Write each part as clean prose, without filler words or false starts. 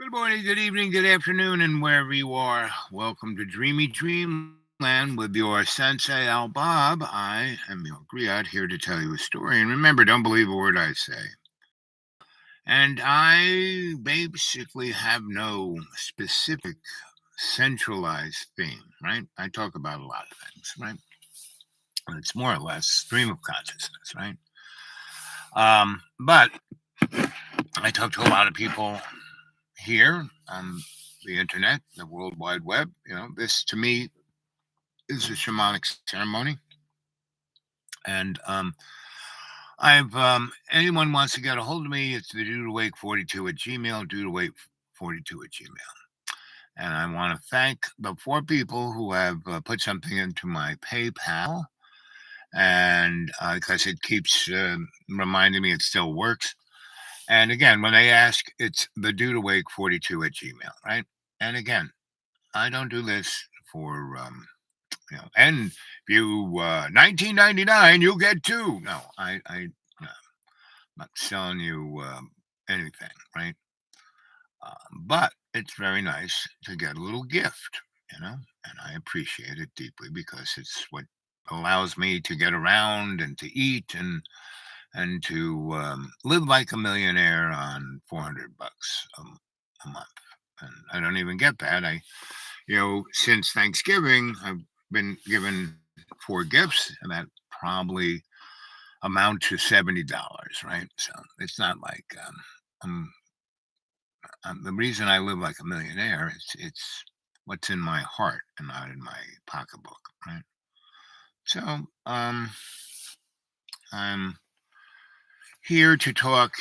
Good morning, good evening, good afternoon, and wherever you are, welcome to Dreamy Dreamland with your Sensei Al Bob. I am your griot here to tell you a story. And remember, don't believe a word I say. And I basically have no specific centralized theme, right? I talk about a lot of things, right? And it's more or less stream of consciousness, right? But I talk to a lot of people here on the internet, the World Wide Web. This to me is a shamanic ceremony. And I've anyone wants to get a hold of me, it's the dudewake42 at Gmail, dudewake42 at Gmail. And I want to thank the 4 people who have put something into my PayPal. And because it keeps reminding me it still works. And again, when they ask, it's the dudewake42 at Gmail, right? And again, I don't do this for and if you 1999, you'll get 2. No, I'm not selling you anything, right? But it's very nice to get a little gift, and I appreciate it deeply because it's what allows me to get around and to eat and to live like a millionaire on $400 a month. And I don't even get that. Since Thanksgiving, I've been given 4 gifts, and that probably amount to $70, right? So it's not like the reason I live like a millionaire. It's what's in my heart and not in my pocketbook, right? So I'm here to talk.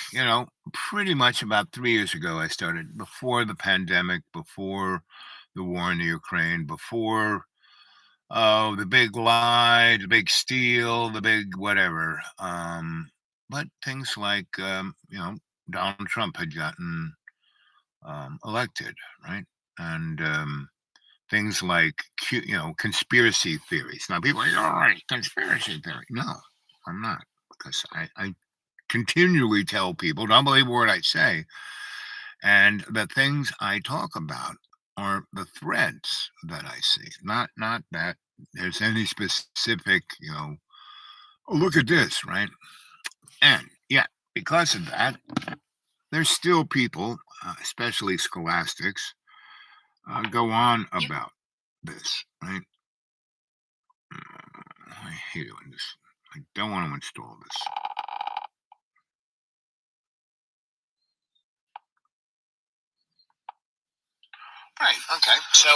Pretty much about 3 years ago, I started before the pandemic, before the war in the Ukraine, before the big lie, the big steal, the big whatever. But things like, Donald Trump had gotten elected, right? And things like, conspiracy theories. Now, people are like, all right, conspiracy theory. No, I'm not. Because I continually tell people, don't believe a word I say. And the things I talk about are the threads that I see, not that there's any specific, "Oh, look at this," right? And yeah, because of that, there's still people, especially scholastics, go on about this, right? I hate doing this. I don't want to install this. Right. Okay. So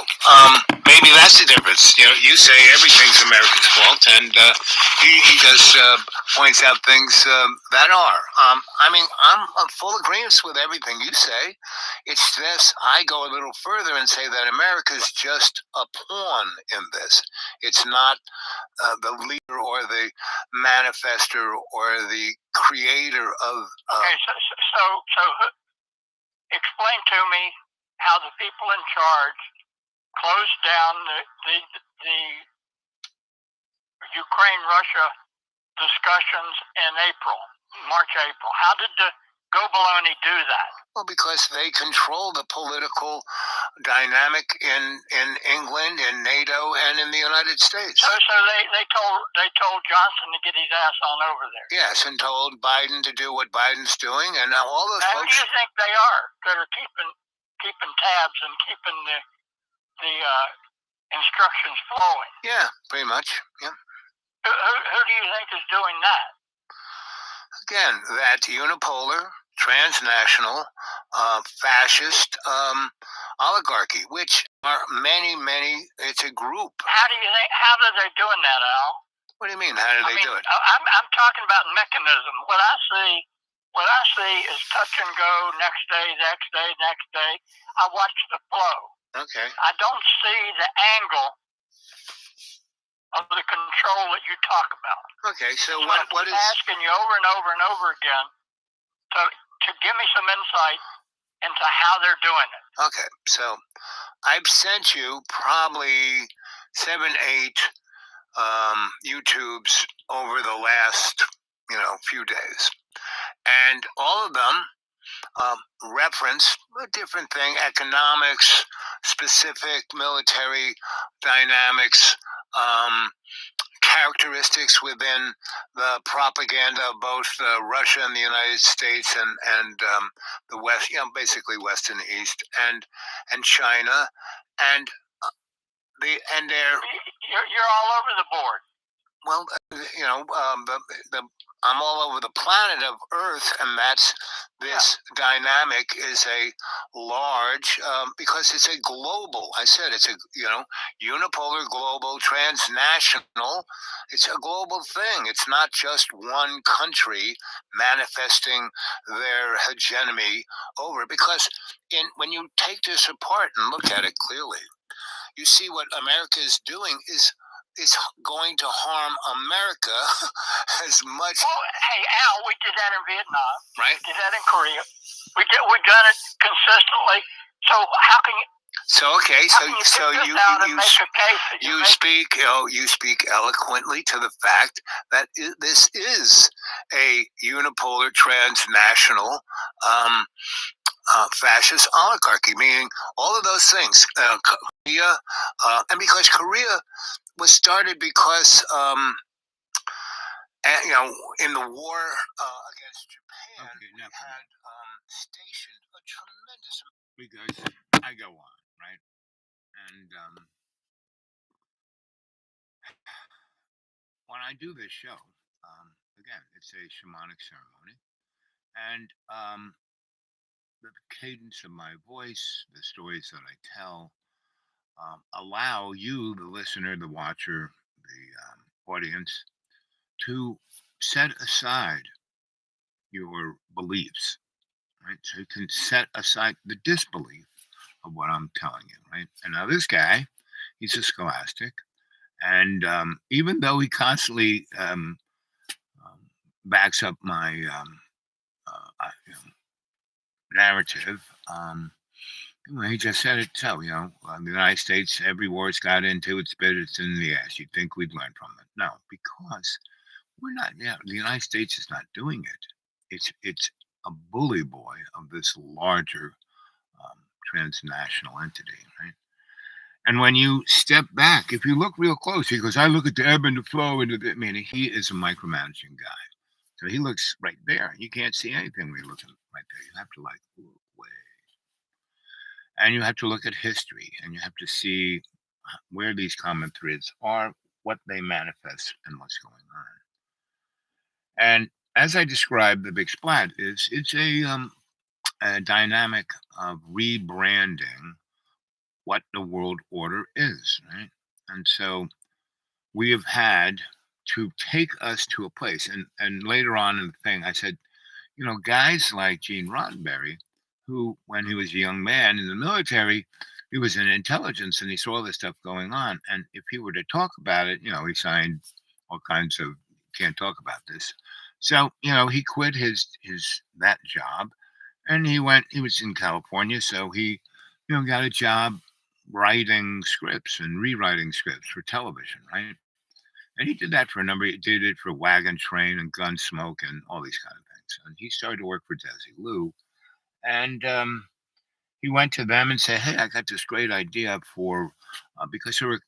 maybe that's the difference. You say everything's America's fault, and he just points out things that are. I mean, I'm full agreement with everything you say. It's this. I go a little further and say that America's just a pawn in this. It's not the leader or the manifester or the creator of. Okay, so explain to me how the people in charge closed down the Ukraine-Russia discussions in March, April. How did the Go-Baloney do that? Well, because they control the political dynamic in England, in NATO, and in the United States. So they told Johnson to get his ass on over there. Yes, and told Biden to do what Biden's doing, and now all those folks. Who do you think they are that are keeping tabs and keeping the instructions flowing? Yeah, pretty much. Yeah. Who do you think is doing that? Again, that unipolar, transnational, fascist oligarchy, which are many. It's a group. How are they doing that, Al? What do you mean? How do they do it? I'm talking about mechanism. What I see is touch and go, next day. I watch the flow. Okay. I don't see the angle of the control that you talk about. Okay, so what is asking you over and over again to give me some insight into how they're doing it. Okay, so I've sent you probably 7, 8 YouTubes over the last few days, and all of them reference a different thing, economics, specific military dynamics, characteristics within the propaganda of both Russia and the United States and the West, basically West and East, and China, and their You're all over the board. well, I'm all over the planet of Earth, and that's this dynamic is a large because it's a global. I said it's a unipolar, global, transnational. It's a global thing. It's not just one country manifesting their hegemony over it. Because when you take this apart and look at it clearly, you see what America is doing is going to harm America as much. Well, hey Al, we did that in Vietnam, right? We did that in Korea. We've done it consistently. So how can you? So okay, so you speak eloquently to the fact that this is a unipolar transnational fascist oligarchy, meaning all of those things. Korea, and because Korea was started because in the war against Japan, had stationed a tremendous. Because I go on, right, and when I do this show, again, it's a shamanic ceremony, and the cadence of my voice, the stories that I tell, allow you, the listener, the watcher, the audience, to set aside your beliefs, right? So you can set aside the disbelief of what I'm telling you, right? And now this guy, he's a scholastic, and even though he constantly backs up my narrative, he just said it so. The United States, every war it's got into, it spit it's in the ass. You'd think we'd learn from it. No, because we're not. Yeah, the United States is not doing it. It's a bully boy of this larger transnational entity, right? And when you step back, if you look real close, he goes, I look at the ebb and the flow, and meaning he is a micromanaging guy. So he looks right there. You can't see anything when you're looking right there. You have to look away. And you have to look at history, and you have to see where these common threads are, what they manifest, and what's going on. And as I described, the Big Splat it's a dynamic of rebranding what the world order is, right? And so we have had to take us to a place. And later on in the thing, I said, guys like Gene Roddenberry, who, when he was a young man in the military, he was in intelligence and he saw this stuff going on. And if he were to talk about it, he signed all kinds of can't talk about this. So, he quit his that job and he was in California. So he, got a job writing scripts and rewriting scripts for television, right? And he did that for a number. He did it for Wagon Train and Gunsmoke and all these kind of things. And he started to work for Desilu, and he went to them and said, "Hey, I got this great idea for because there were,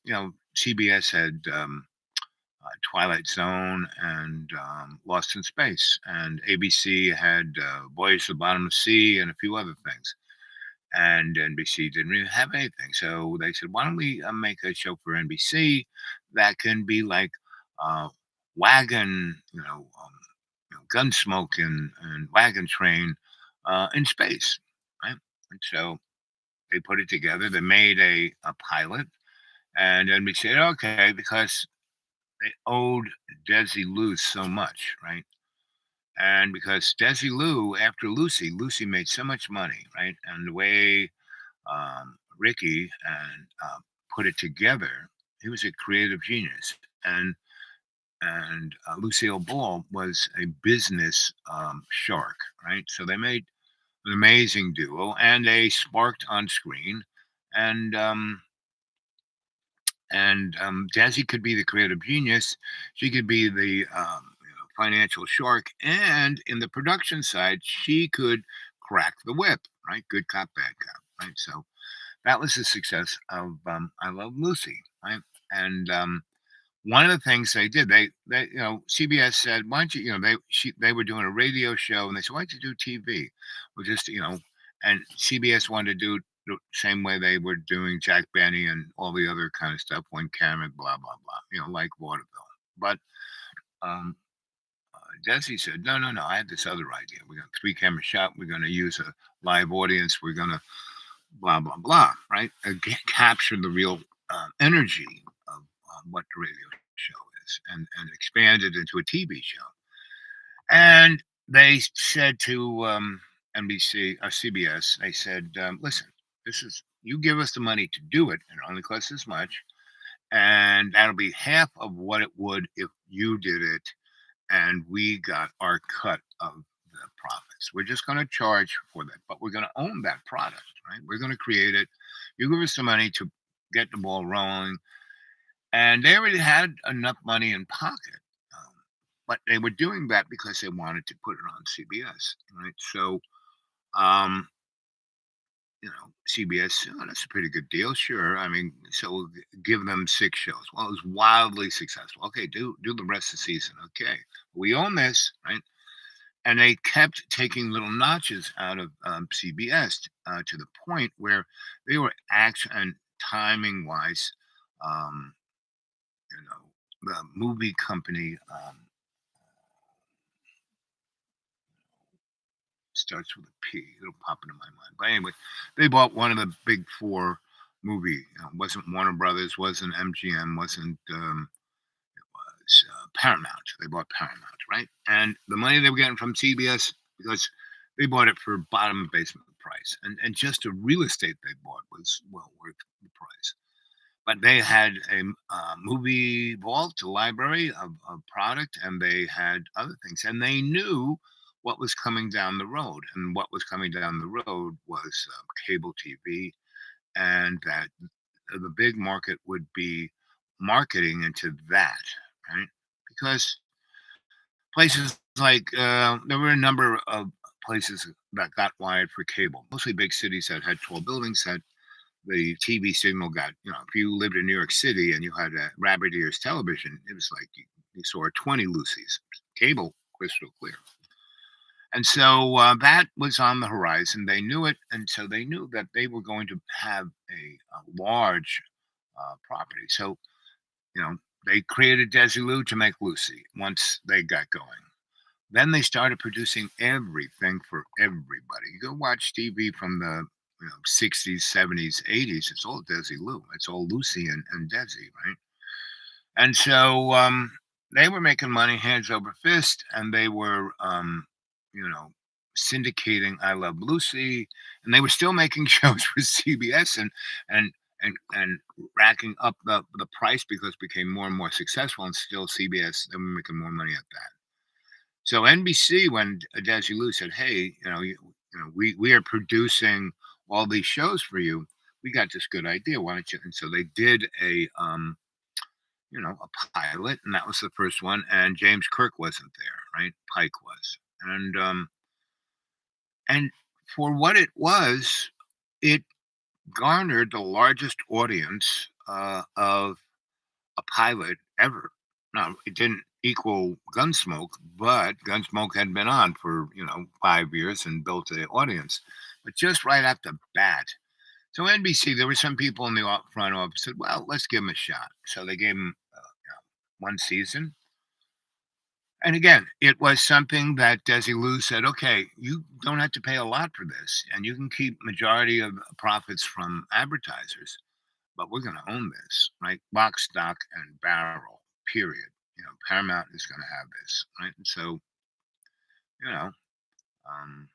CBS had Twilight Zone and Lost in Space, and ABC had Voyage to the Bottom of the Sea and a few other things." And NBC didn't really have anything. So they said, why don't we make a show for NBC that can be like Wagon, Gunsmoke and Wagon Train in space, right? And so they put it together. They made a pilot, and NBC said, okay, because they owed Desilu so much, right? And because Desilu, after Lucy made so much money, right? And the way Ricky and put it together. He was a creative genius, and Lucille Ball was a business shark, right? So they made an amazing duo, and they sparked on screen, and Desi could be the creative genius, she could be the financial shark, and in the production side, she could crack the whip, right? Good cop, bad cop, right? So that was the success of I Love Lucy, right? And one of the things they did, CBS said, "Why don't you?" They were doing a radio show, and they said, "Why don't you do TV?" Well, just and CBS wanted to do the same way they were doing Jack Benny and all the other kind of stuff, one camera, blah blah blah, like vaudeville. But um, Desi said, "No, no, no. I had this other idea. We're going to three camera shot. We're going to use a live audience. We're going to blah blah blah, right? Capture the real energy of what the radio show is, and expand it into a TV show." And they said to NBC or CBS, they said, "Listen, this is you give us the money to do it, and it only costs this much, and that'll be half of what it would if you did it, and we got our cut of the profits. We're just going to charge for that, but we're going to own that product, right? We're going to create it. You give us the money to get the ball rolling." And they already had enough money in pocket, um, but they were doing that because they wanted to put it on CBS, right? So, um, CBS, "Oh, that's a pretty good deal, sure. I mean, so we'll give them 6 shows." Well, it was wildly successful. Okay, do the rest of the season. Okay, we own this, right? And they kept taking little notches out of CBS to the point where they were actually, and timing wise, um, the movie company starts with a P. It'll pop into my mind. But anyway, they bought one of the big four movie. Wasn't Warner Brothers, wasn't MGM, wasn't Paramount. They bought Paramount, right? And the money they were getting from CBS, because they bought it for bottom basement price, and just the real estate they bought was well worth the price. But they had a movie vault, a library of product, and they had other things, and they knew what was coming down the road, and what was coming down the road was cable TV, and that the big market would be marketing into that, right? Because places like there were a number of places that got wired for cable, mostly big cities that had tall buildings, had the TV signal got, if you lived in New York City and you had a rabbit ears television, it was like you saw 20 Lucy's, cable crystal clear. And so that was on the horizon. They knew it. And so they knew that they were going to have a large property. So, you know, they created Desilu to make Lucy once they got going. Then they started producing everything for everybody. You go watch TV from the 60s, 70s, 80s. It's all Desi Lou. It's all Lucy and Desi, right? And so they were making money hands over fist, and they were, you know, syndicating I Love Lucy, and they were still making shows for CBS and racking up the price because it became more and more successful, and still CBS they were making more money at that. So NBC, when Desi said, "Hey, we are producing all these shows for you. We got this good idea. Why don't you?" And so they did a pilot, and that was the first one. And James Kirk wasn't there, right? Pike was, and for what it was, it garnered the largest audience of a pilot ever. Now, it didn't equal Gunsmoke, but Gunsmoke had been on for, 5 years and built an audience. But just right at the bat. So NBC, there were some people in the front office said, "Well, let's give him a shot." So they gave him one season. And again, it was something that Desi Lou said, "Okay, you don't have to pay a lot for this, and you can keep majority of profits from advertisers, but we're going to own this, right? Lock, stock, and barrel, period. Paramount is going to have this, right?" And so, you know, um,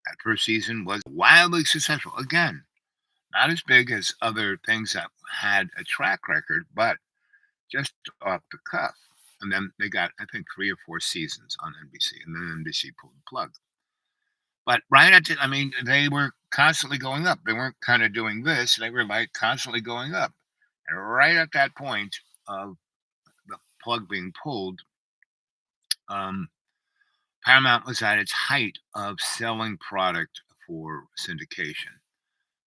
that first season was wildly successful. Again, not as big as other things that had a track record, but just off the cuff. And then they got, I think, 3 or 4 seasons on NBC, and then NBC pulled the plug. But I mean, they were constantly going up. They weren't kind of doing this; they were like constantly going up. And right at that point of the plug being pulled, um, Paramount was at its height of selling product for syndication.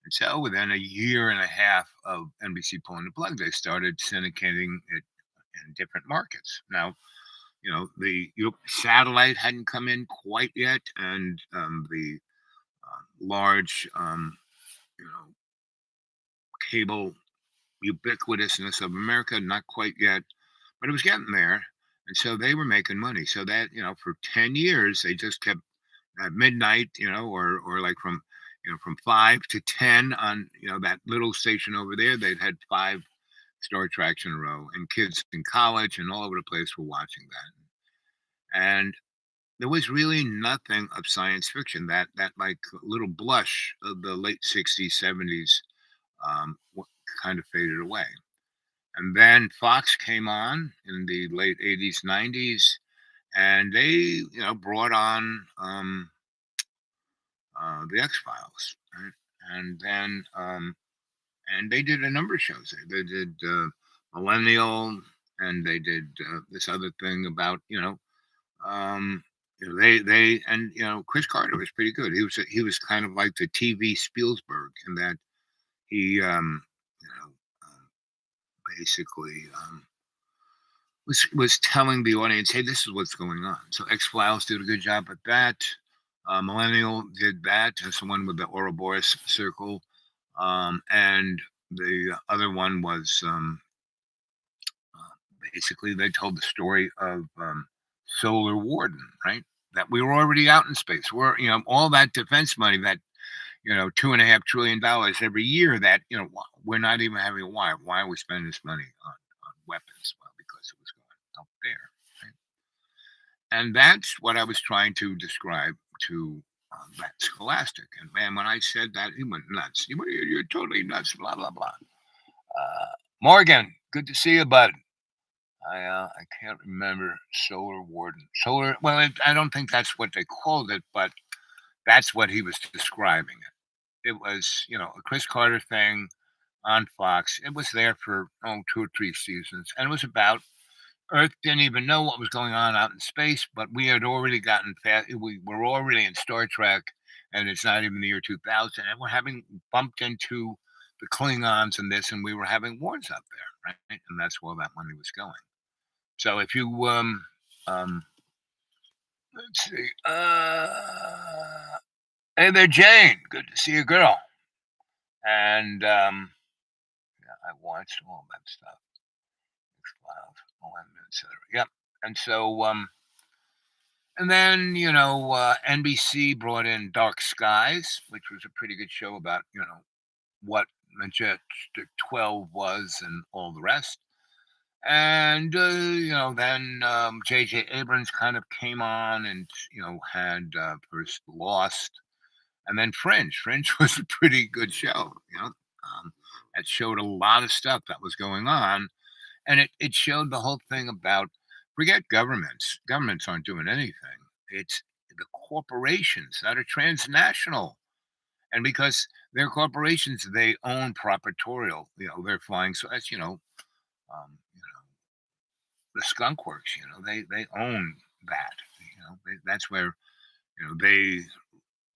And so within a year and a half of NBC pulling the plug, they started syndicating it in different markets. Now, the satellite hadn't come in quite yet, and the large, cable ubiquitousness of America, not quite yet, but it was getting there. And so they were making money. So that, for 10 years, they just kept at midnight, or like from 5 to 10 on, that little station over there, they'd had five Star Treks in a row, and kids in college and all over the place were watching that. And there was really nothing of science fiction that like little blush of the late 60s, 70s kind of faded away. And then Fox came on in the late 80s, 90s, and they, brought on the X Files, right? And then and they did a number of shows. They did Millennial, and they did this other thing about they and Chris Carter was pretty good. He was kind of like the TV Spielberg in that he you know basically was telling the audience, hey, this is what's going on. So X Files did a good job at that. Millennial did that. That's the one with the Ouroboros circle, and the other one was basically they told the story of Solar Warden, right? That we were already out in space. We're all that defense money, that $2.5 trillion every year. That we're not even having a why. Why are we spending this money on weapons? Well, because it was going out there, right? And that's what I was trying to describe to that scholastic. And man, when I said that, he went nuts. You're totally nuts. Blah blah blah. Morgan, good to see you, bud. I can't remember Solar Warden. Solar. Well, I don't think that's what they called it, but that's what he was describing it. It was a Chris Carter thing on Fox. It was there for 2 or 3 seasons, and it was about Earth didn't even know what was going on out in space, but we had already gotten fast. We were already in Star Trek, and it's not even the year 2000, and we're having bumped into the Klingons and this, and we were having wars out there, right? And that's where that money was going. So if you let's see, hey there, Jane. Good to see you, girl. And yeah, I watched all that stuff, X Files, etc. Yep. And so and then NBC brought in Dark Skies, which was a pretty good show about what Majestic 12 was and all the rest. And then J.J. Abrams kind of came on and had first Lost, and then Fringe. Fringe was a pretty good show. It showed a lot of stuff that was going on, and it showed the whole thing about forget governments. Governments aren't doing anything. It's the corporations that are transnational, and because they're corporations, they own proprietorial. They're flying. So that's the skunk works, they own that. That's where they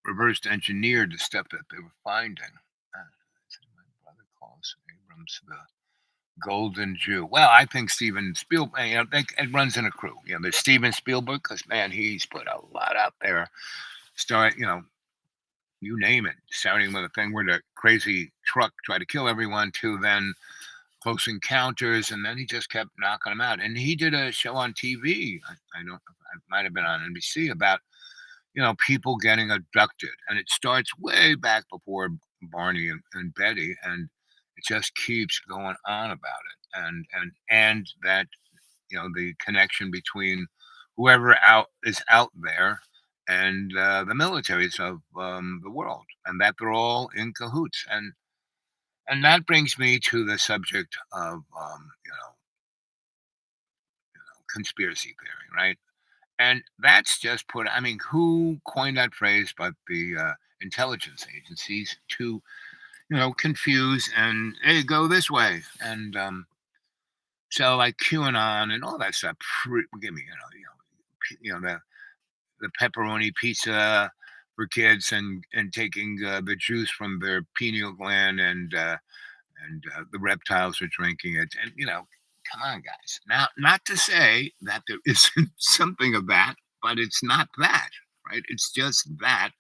reversed engineered the stuff that they were finding. My brother calls Abrams the golden Jew. Well, I think Steven Spielberg, it runs in a crew. There's Steven Spielberg, because man, he's put a lot out there. Start, you name it, starting with a thing where the crazy truck tried to kill everyone, to then Close Encounters, and then he just kept knocking them out. And he did a show on TV. I don't. It might have been on NBC about people getting abducted, and it starts way back before Barney and Betty, and it just keeps going on about it, and that the connection between whoever is out there and the militaries of the world, and that they're all in cahoots. And that brings me to the subject of conspiracy theory, right? And that's just put. I mean, who coined that phrase but the intelligence agencies to confuse and hey, go this way. And so like QAnon and all that stuff. Give me, the the pepperoni pizza for kids and taking the juice from their pineal gland and the reptiles are drinking it. And come on, guys. Now, not to say that there isn't something of that, but it's not that, right? It's just that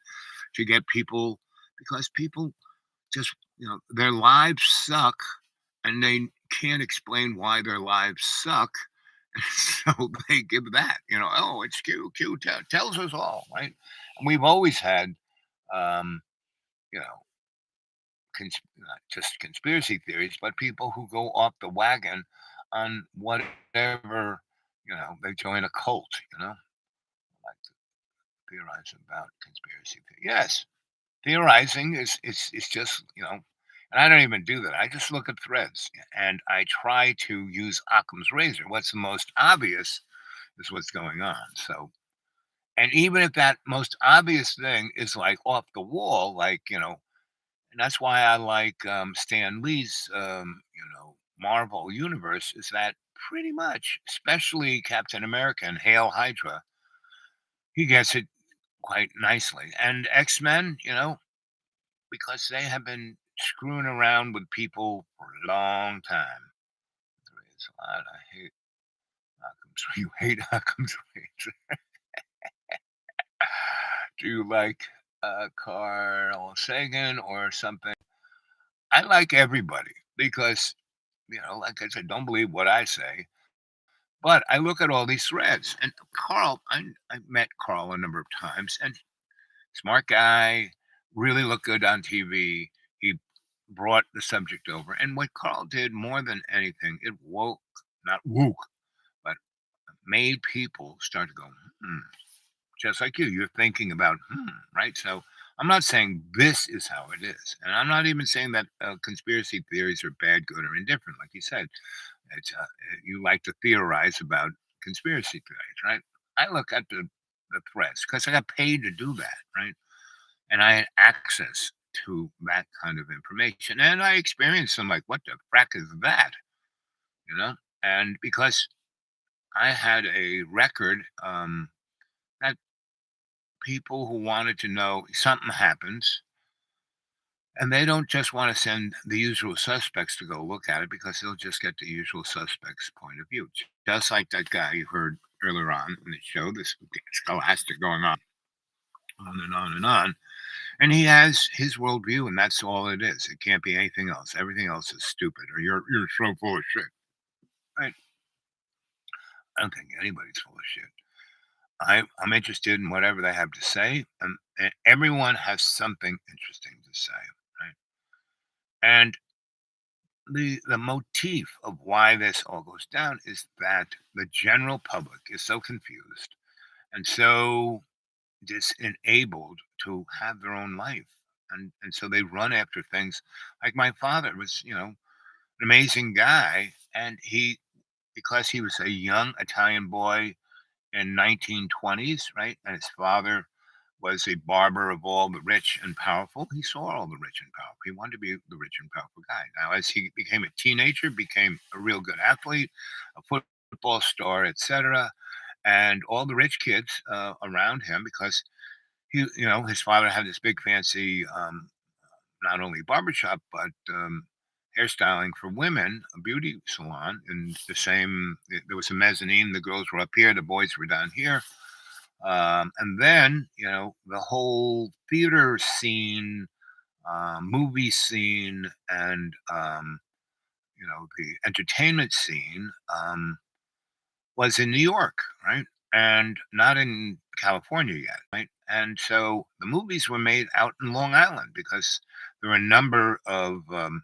to get people because people just their lives suck and they can't explain why their lives suck. So they give that, oh, it's cute, tells us all, right? And we've always had, um, you know, not just conspiracy theories, but people who go off the wagon on whatever, they join a cult, like to theorize about conspiracy theory. Yes, theorizing is just, and I don't even do that. I just look at threads and I try to use Occam's razor. What's the most obvious is what's going on. So, and even if that most obvious thing is like off the wall, like, and that's why I like Stan Lee's, Marvel universe is that pretty much, especially Captain America and Hail Hydra, he gets it quite nicely. And X Men, because they have been screwing around with people for a long time. It's a lot. I hate Occam's. You hate Occam's razor. Do you like Carl Sagan or something? I like everybody because, like I said, don't believe what I say. But I look at all these threads, and Carl, I met Carl a number of times, and smart guy, really looked good on TV. He brought the subject over, and what Carl did more than anything, it woke, not woke, but made people start to go, hmm, just like you. You're thinking about, right? So I'm not saying this is how it is, and I'm not even saying that conspiracy theories are bad, good, or indifferent. Like you said, you like to theorize about conspiracy theories, right? I look at the threats because I got paid to do that, right? And I had access to that kind of information, and I experienced some like, what the frack is that, you know? And because I had a record that people who wanted to know something happens, and they don't just want to send the usual suspects to go look at it because they'll just get the usual suspects' point of view. Just like that guy you heard earlier on in the show, this scholastic going on and on and on. And he has his worldview, and that's all it is. It can't be anything else. Everything else is stupid, or you're so full of shit. Right? I don't think anybody's full of shit. I'm interested in whatever they have to say, and everyone has something interesting to say, right? And the motif of why this all goes down is that the general public is so confused and so disenabled to have their own life. And so they run after things like my father was, an amazing guy. And because he was a young Italian boy in 1920s, right? And his father was a barber of all the rich and powerful. He saw all the rich and powerful. He wanted to be the rich and powerful guy. Now, as he became a teenager, became a real good athlete, a football star, etc., and all the rich kids around him, because his father had this big fancy, not only barbershop but hairstyling for women, a beauty salon in the same. There was a mezzanine. The girls were up here, the boys were down here. And then, the whole theater scene, movie scene, and, the entertainment scene was in New York, right? And not in California yet, right? And so the movies were made out in Long Island because there were a number of um,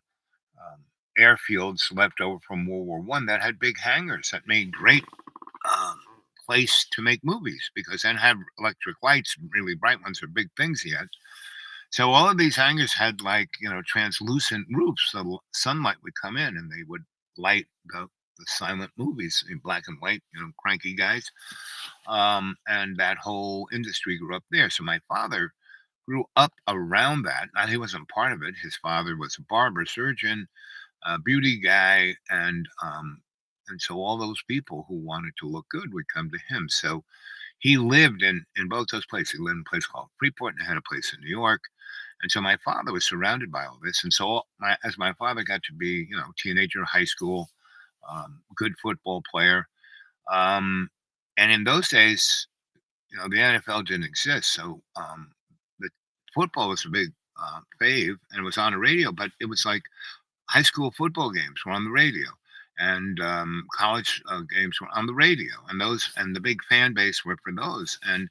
airfields left over from World War I that had big hangars that made great um, place to make movies because then have electric lights, really bright ones, are big things yet. So all of these hangars had like translucent roofs, so sunlight would come in and they would light the silent movies in black and white, cranky guys, and that whole industry grew up there. So my father grew up around that. Now he wasn't part of it. His father was a barber, surgeon, beauty guy, and so all those people who wanted to look good would come to him. So he lived in both those places. He lived in a place called Freeport and had a place in New York. And so my father was surrounded by all this. And so as my father got to be, teenager, high school, good football player. Um, and in those days, the NFL didn't exist. So the football was a big fave and it was on the radio, but it was like high school football games were on the radio and college games were on the radio and the big fan base were for those and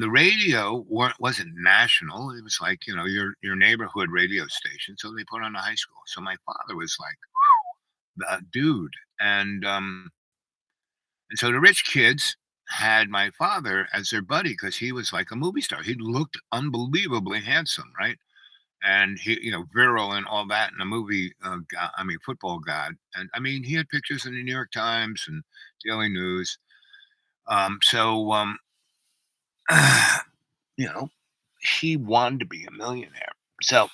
the radio wasn't national. It was like your neighborhood radio station. So they put on a high school. So my father was like the dude, and so the rich kids had my father as their buddy because he was like a movie star. He looked unbelievably handsome, right? And he, virile and all that, and a movie, football god. And I mean, he had pictures in the New York Times and Daily News. So, you know, he wanted to be a millionaire. So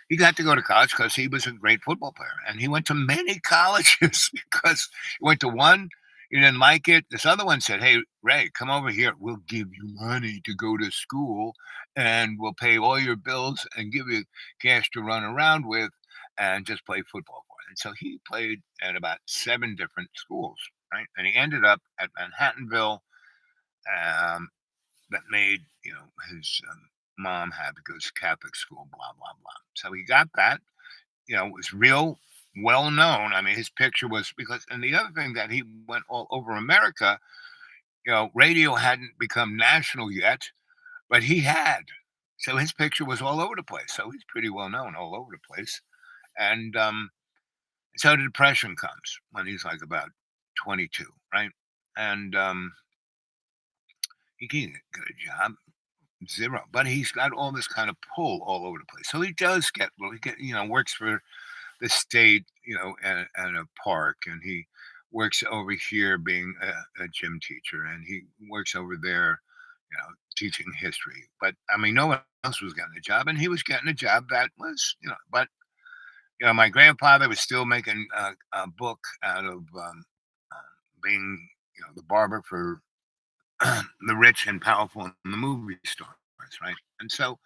he got to go to college because he was a great football player, and he went to many colleges because he went to one, he didn't like it. This other one said, "Hey, Ray, come over here. We'll give you money to go to school, and we'll pay all your bills and give you cash to run around with, and just play football for it." And so he played at about 7 different schools, right? And he ended up at Manhattanville, um, that made his mom had to go to Catholic school, blah blah blah. So he got that. It was real well known. I mean, his picture was because, and the other thing that he went all over America. Radio hadn't become national yet, but he had. So his picture was all over the place. So he's pretty well known all over the place. And so the depression comes when he's like about 22, right? And he can't get a job. Zero. But he's got all this kind of pull all over the place. So he does get well, he get works for the state, at a park, and he works over here being a gym teacher, and he works over there, teaching history. But I mean, no one else was getting a job, and he was getting a job that was, but my grandfather was still making a book out of being, the barber for the rich and powerful and the movie stars, right? And so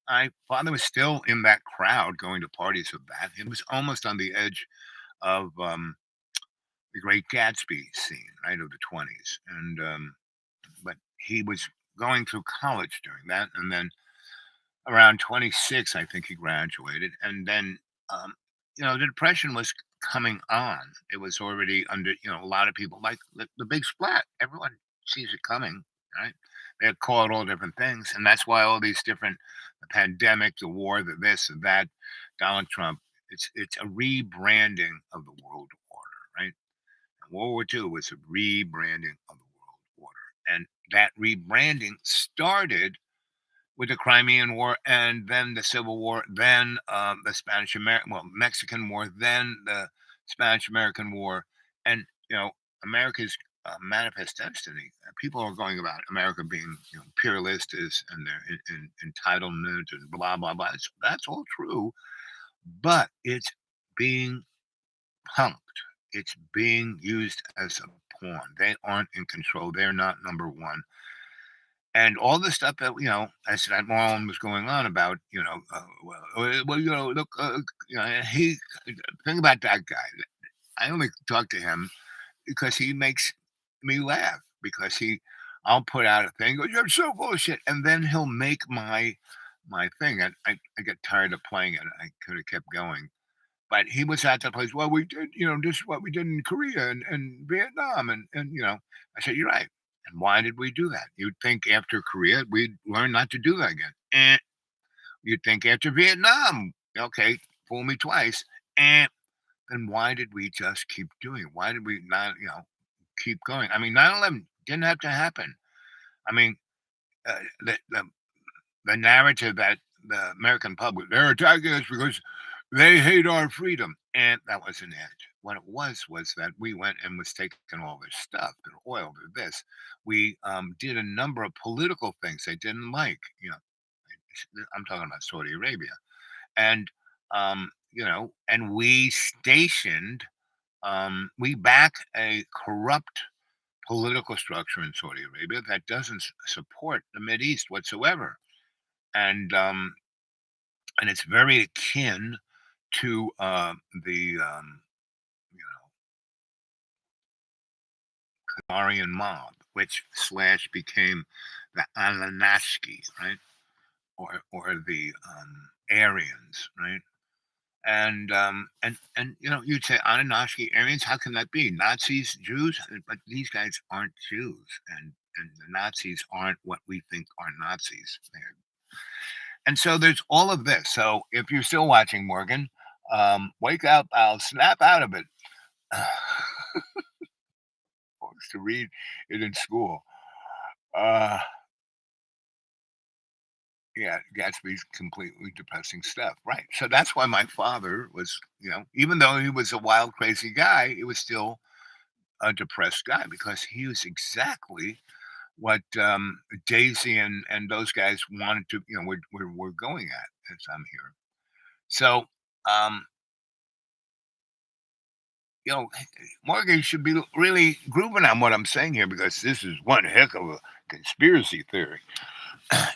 my father was still in that crowd going to parties of that. It was almost on the edge of the Great Gatsby scene, right, of the 20s. And but he was going through college during that, and then around 26, I think he graduated, and then the depression was coming on. It was already under, a lot of people like the big splat. Everyone sees it coming, right? They call it all different things, and that's why all these different the pandemic, the war, the this and that, Donald Trump. It's a rebranding of the world order, right? And World War II was a rebranding of the world order, and that rebranding started with the Crimean War and then the Civil War, then the Spanish American, well, Mexican War, then the Spanish American War, and America's manifest destiny. People are going about America being imperialist and their entitlement and blah blah blah. That's all true, but it's being punked. It's being used as a pawn. They aren't in control. They're not number one, and all the stuff that as that Marlon was going on about, look, and he thing about that guy. I only talk to him because he makes me laugh because I'll put out a thing, go, "You're so full of shit," and then he'll make my thing. And I get tired of playing it. I could have kept going, but he was at that place. Well, we did, this is what we did in Korea and Vietnam, and I said, "You're right." And why did we do that? You'd think after Korea we'd learn not to do that again. You'd think after Vietnam, okay, fool me twice. Then why did we just keep doing it? Why did we not, keep going? I mean, 9/11 didn't have to happen. I mean, the narrative that the American public, they're attacking us because they hate our freedom. And that wasn't it. What it was that we went and was taking all this stuff, their oil, their this. We did a number of political things they didn't like. I'm talking about Saudi Arabia. And, and we stationed, we back a corrupt political structure in Saudi Arabia that doesn't support the Mid East whatsoever, and um, and it's very akin to the you know Qatarian mob, which slash became the Alanashki, right, or the Aryans, right? And you'd say Anunnaki Aryans, how can that be? Nazis, Jews? But these guys aren't Jews, and the Nazis aren't what we think are Nazis. And so there's all of this. So if you're still watching, Morgan, wake up, I'll snap out of it. Supposed to read it in school. Uh yeah, Gatsby's completely depressing stuff. Right. So that's why my father was, even though he was a wild, crazy guy, he was still a depressed guy because he was exactly what Daisy and those guys wanted to, we're going at as I'm here. So, um, you know, Morgan should be really grooving on what I'm saying here because this is one heck of a conspiracy theory.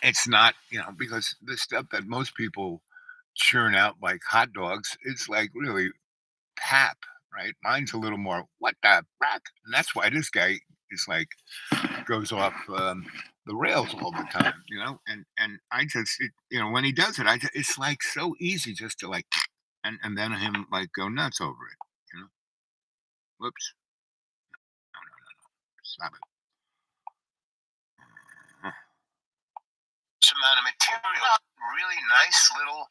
It's not, because the stuff that most people churn out like hot dogs, it's like really pap, right? Mine's a little more, what the frack? And that's why this guy is like, goes off the rails all the time, and I just, when he does it, it's like so easy just to like, and then him like go nuts over it, you know? Whoops. No, no, no, no. Stop it. Amount of material, really nice little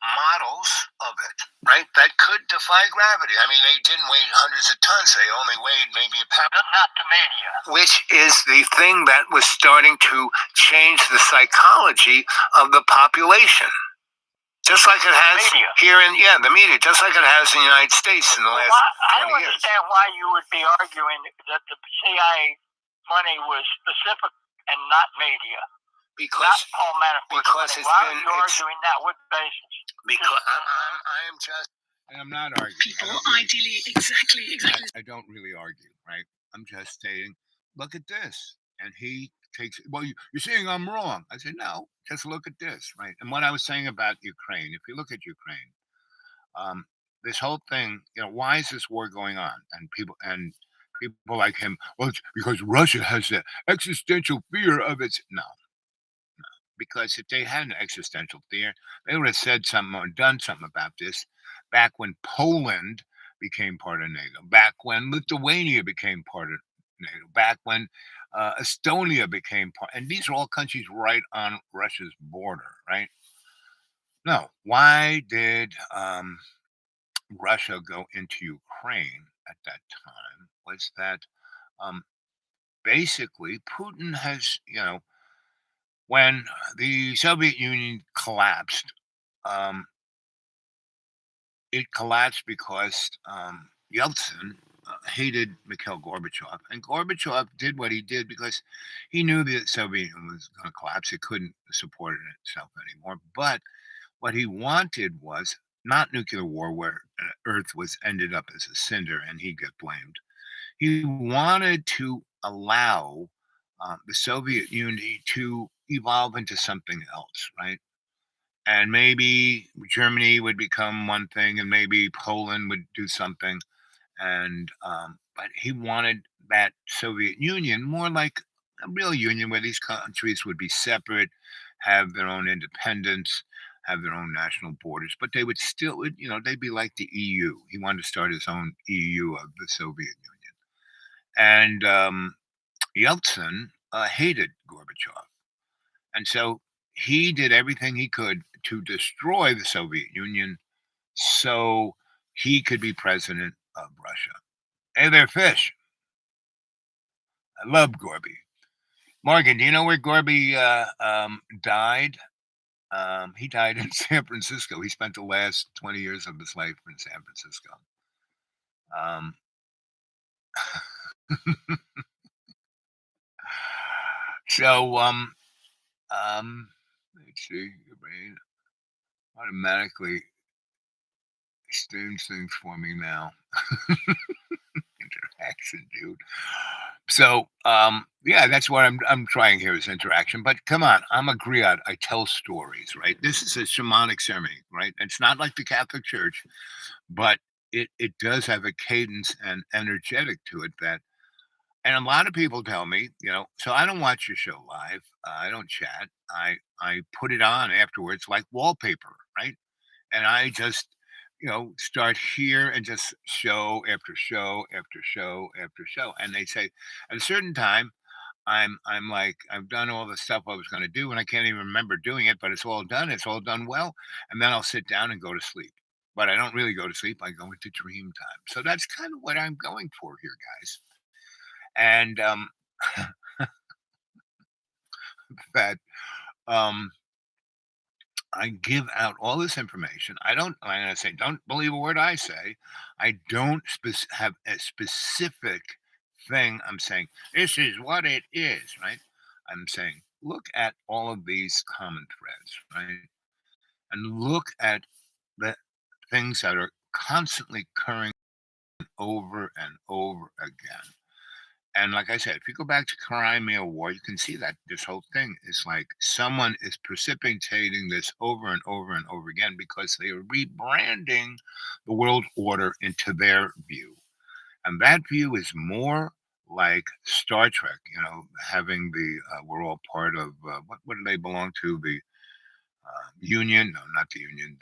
models of it, right? That could defy gravity. I mean, they didn't weigh hundreds of tons; they only weighed maybe a pound. Not the media. Which is the thing that was starting to change the psychology of the population. Just like it has here in the media, just like it has in the United States in the last 20 years. I don't understand why you would be arguing that the CIA money was specific and not media. Because it's why are you arguing that? What basis? Because I am just, and I'm not arguing. People ideally, exactly. I don't really argue, right? I'm just saying, look at this, and he takes. Well, you're saying I'm wrong. I said no. Just look at this, right? And what I was saying about Ukraine. If you look at Ukraine, this whole thing, why is this war going on? And people like him. Well, it's because Russia has the existential fear of its no. Because if they had an existential fear, they would have said something or done something about this back when Poland became part of NATO, back when Lithuania became part of NATO, back when Estonia became part. And these are all countries right on Russia's border, right? No. Why did Russia go into Ukraine at that time? Was that basically Putin has, when the Soviet Union collapsed, um, it collapsed because Yeltsin hated Mikhail Gorbachev. And Gorbachev did what he did because he knew the Soviet Union was going to collapse. It couldn't support it itself anymore. But what he wanted was not nuclear war, where Earth was ended up as a cinder and he'd get blamed. He wanted to allow the Soviet Union to evolve into something else, right? And maybe Germany would become one thing, and maybe Poland would do something. And but he wanted that Soviet Union more like a real union where these countries would be separate, have their own independence, have their own national borders, but they would still, they'd be like the EU. He wanted to start his own EU of the Soviet Union. And Yeltsin hated Gorbachev. And so he did everything he could to destroy the Soviet Union so he could be president of Russia. Hey there, Fish. I love Gorby. Morgan, do you know where Gorby died? He died in San Francisco. He spent the last 20 years of his life in San Francisco. Um, so, let's see, your brain automatically steams things for me now. Interaction, dude. So, yeah, that's what I'm trying here is interaction. But come on, I'm a griot. I tell stories, right? This is a shamanic ceremony, right? It's not like the Catholic Church, but it does have a cadence and energetic to it that. And a lot of people tell me, so I don't watch your show live. I don't chat. I put it on afterwards like wallpaper, right? And I just, start here and just show after show after show after show. And they say at a certain time, I'm like, I've done all the stuff I was going to do, and I can't even remember doing it, but it's all done. It's all done well. And then I'll sit down and go to sleep. But I don't really go to sleep. I go into dream time. So that's kind of what I'm going for here, guys. And that um I give out all this information. I'm going to say, don't believe a word I say. I don't have a specific thing. I'm saying, this is what it is, right? I'm saying, look at all of these common threads, right? And look at the things that are constantly occurring over and over again. And like I said, if you go back to Crimea War, you can see that this whole thing is like someone is precipitating this over and over and over again because they are rebranding the world order into their view. And that view is more like Star Trek, having we're all part of, what do they belong to? The Union? No, not the Union.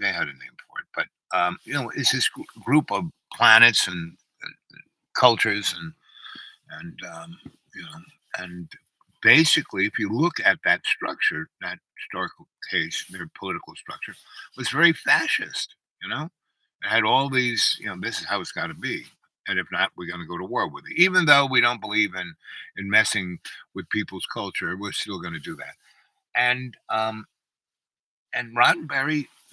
They had a name for it. But, it's this group of planets and cultures and you know and basically if you look at that structure, that historical case, their political structure was very fascist. It had all these, this is how it's got to be, and if not, we're going to go to war with it. Even though we don't believe in messing with people's culture, we're still going to do that. And Roddenberry,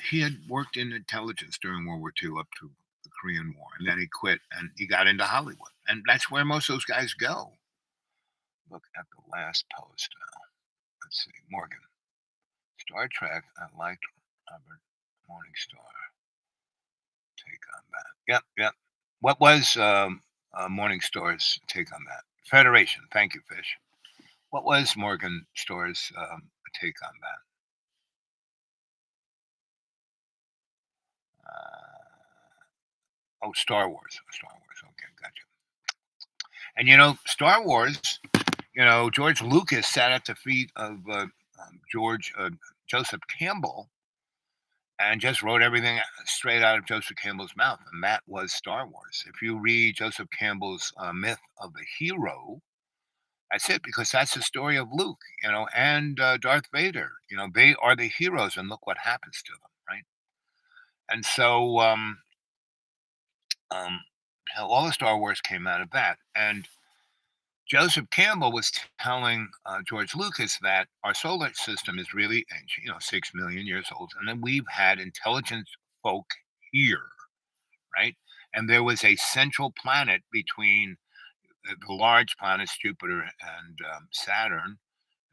he had worked in intelligence during World War II up to the Korean War, and then he quit and he got into Hollywood, and that's where most of those guys go. Look at the last post. Let's see. Morgan. Star Trek. I liked Robert Morningstar. Take on that. Yep, yep. What was Morningstar's take on that? Federation. Thank you, Fish. What was Morgan Starr's take on that? Oh, Star Wars. Star Wars. Okay, gotcha. And Star Wars. George Lucas sat at the feet of George Joseph Campbell and just wrote everything straight out of Joseph Campbell's mouth, and that was Star Wars. If you read Joseph Campbell's myth of the hero, that's it, because that's the story of Luke, and Darth Vader. They are the heroes, and look what happens to them, right? And so, um, all the Star Wars came out of that, and Joseph Campbell was telling George Lucas that our solar system is really ancient, 6 million years old, and then we've had intelligent folk here, right? And there was a central planet between the large planets, Jupiter and Saturn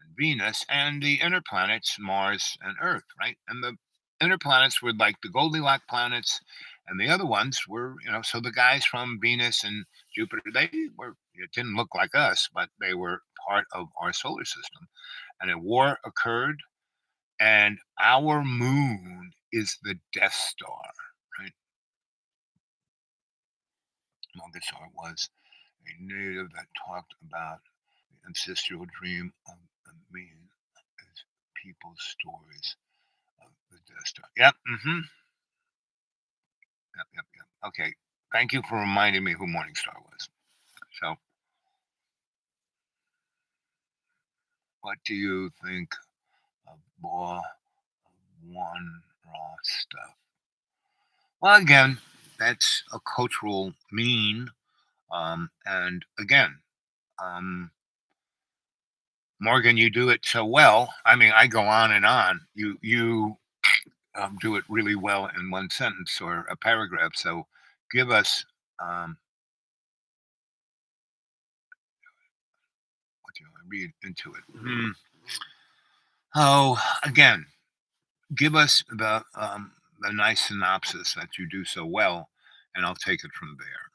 and Venus, and the inner planets, Mars and Earth, right? And the inner planets were like the Goldilocks planets, and the other ones were, so the guys from Venus and Jupiter, it didn't look like us, but they were part of our solar system. And a war occurred, and our moon is the Death Star, right? Mongasar was a native that talked about the ancestral dream of the meaning as people's stories of the Death Star. Yep. Yep. Yep. Yep. Okay. Thank you for reminding me who Morningstar was. So, what do you think of Law of One Raw stuff? Well, again, that's a cultural mean. And again, um, Morgan, you do it so well. I mean, I go on and on. You do it really well in one sentence or a paragraph. So give us, what do I read into it? Oh, again, give us the nice synopsis that you do so well, and I'll take it from there.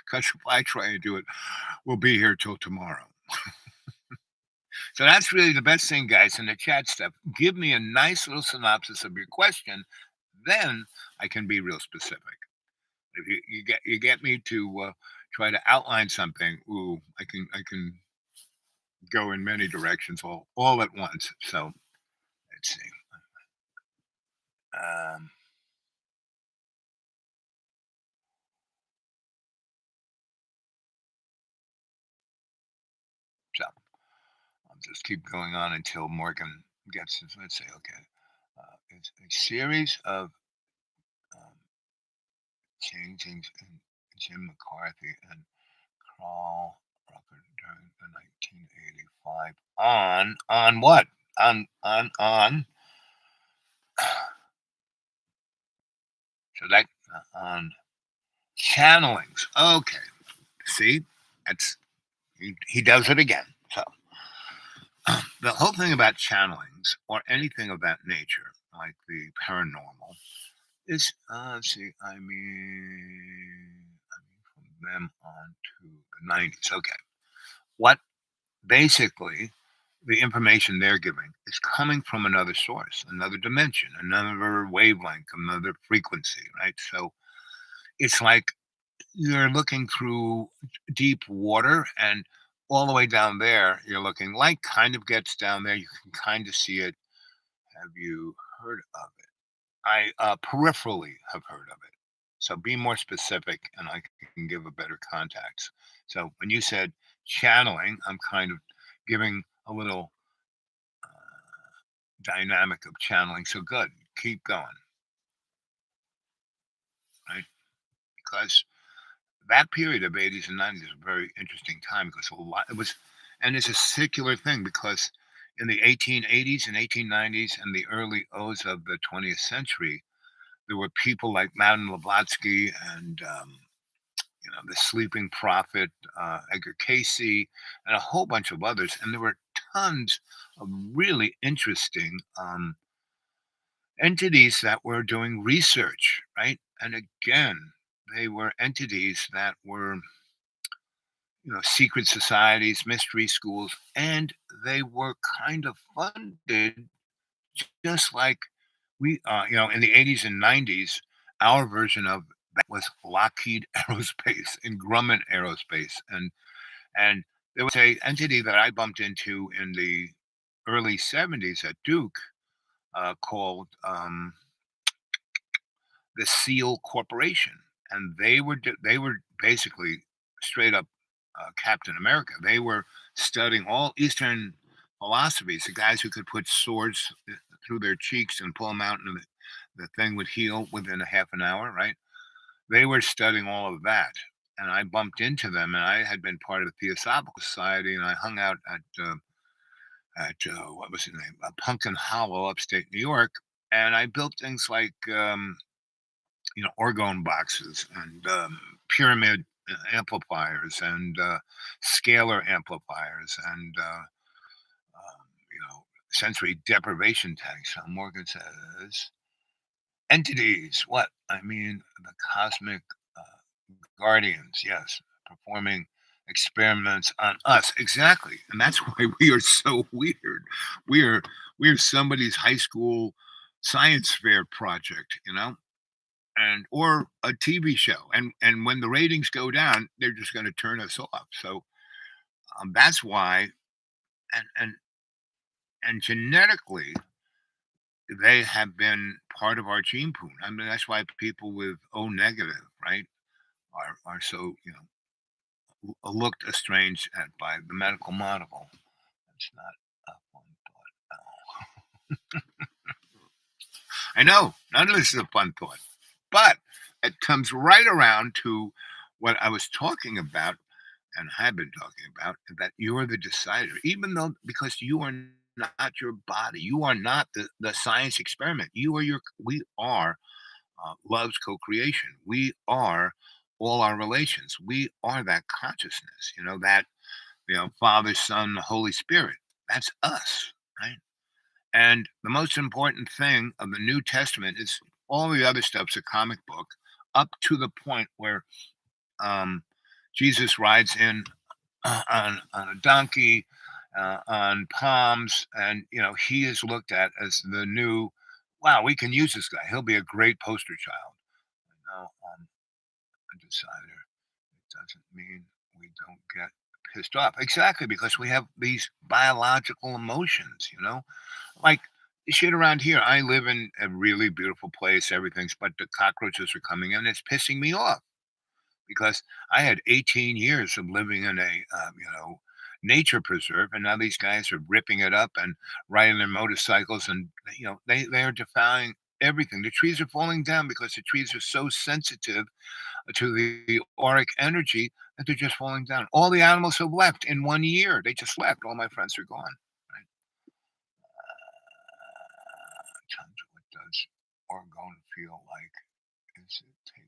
because if I try and do it, we'll be here till tomorrow. So that's really the best thing, guys, in the chat stuff. Give me a nice little synopsis of your question, then I can be real specific. If you get me to try to outline something, ooh, I can go in many directions all at once. So let's see. Um, so I'll just keep going on until Morgan gets this. Let's say, okay, it's a series of um, changings in Jim McCarthy and Carl Rucker during the 1985 on what on so that on channelings. Okay, see, that's he does it again. So the whole thing about channelings or anything of that nature, like the paranormal, is let's see. I mean from them on to the 90s. Okay, what basically the information they're giving is coming from another source, another dimension, another wavelength, another frequency, right? So it's like you're looking through deep water and all the way down there, you're looking, light kind of gets down there. You can kind of see it. Have you heard of it? I peripherally have heard of it. So be more specific and I can give a better context. So when you said channeling, I'm kind of giving a little dynamic of channeling. So good. Keep going, right? Because that period of 80s and 90s is a very interesting time because a lot it was, and it's a secular thing because in the 1880s and 1890s and the early O's of the 20th century, there were people like Madame Blavatsky and the Sleeping Prophet, Edgar Casey, and a whole bunch of others, and there were tons of really interesting entities that were doing research, right? And again, they were entities that were secret societies, mystery schools, and they were kind of funded just like we, in the 80s and 90s, our version of that was Lockheed Aerospace and Grumman Aerospace. And there was a entity that I bumped into in the early 70s at Duke called the SEAL Corporation. And they were basically straight up Captain America. They were studying all Eastern philosophies. The guys who could put swords through their cheeks and pull them out, and the thing would heal within a half an hour. Right? They were studying all of that, and I bumped into them. And I had been part of the Theosophical Society, and I hung out at what was his name, Pumpkin Hollow, upstate New York, and I built things like orgone boxes and pyramid amplifiers and scalar amplifiers and sensory deprivation tanks. So Morgan says entities. What I mean, the cosmic guardians. Yes, performing experiments on us. Exactly, and that's why we are so weird. We are we are somebody's high school science fair project. And or a TV show. And when the ratings go down, they're just going to turn us off. So that's why, and and genetically, they have been part of our gene pool. I mean, that's why people with O negative, right, are so looked estranged at by the medical model. That's not a fun thought. I know none of this is a fun thought, but it comes right around to what I was talking about and have been talking about, that you are the decider, even though because you are not your body, you are not the science experiment. We are love's co-creation. We are all our relations. We are that consciousness, that, Father, Son, the Holy Spirit. That's us, right? And the most important thing of the New Testament is all the other stuff's a comic book up to the point where um, Jesus rides in on a donkey, on palms, and he is looked at as the new. Wow, we can use this guy. He'll be a great poster child. Now, a decider. It doesn't mean we don't get pissed off. Exactly, because we have these biological emotions. Like shit around here. I live in a really beautiful place. Everything's, but the cockroaches are coming in. It's pissing me off because I had 18 years of living in a nature preserve, and now these guys are ripping it up and riding their motorcycles, and they are defying everything. The trees are falling down because the trees are so sensitive to the auric energy that they're just falling down. All the animals have left in 1 year. They just left. All my friends are gone. Right? What does orgone feel like? Is it take?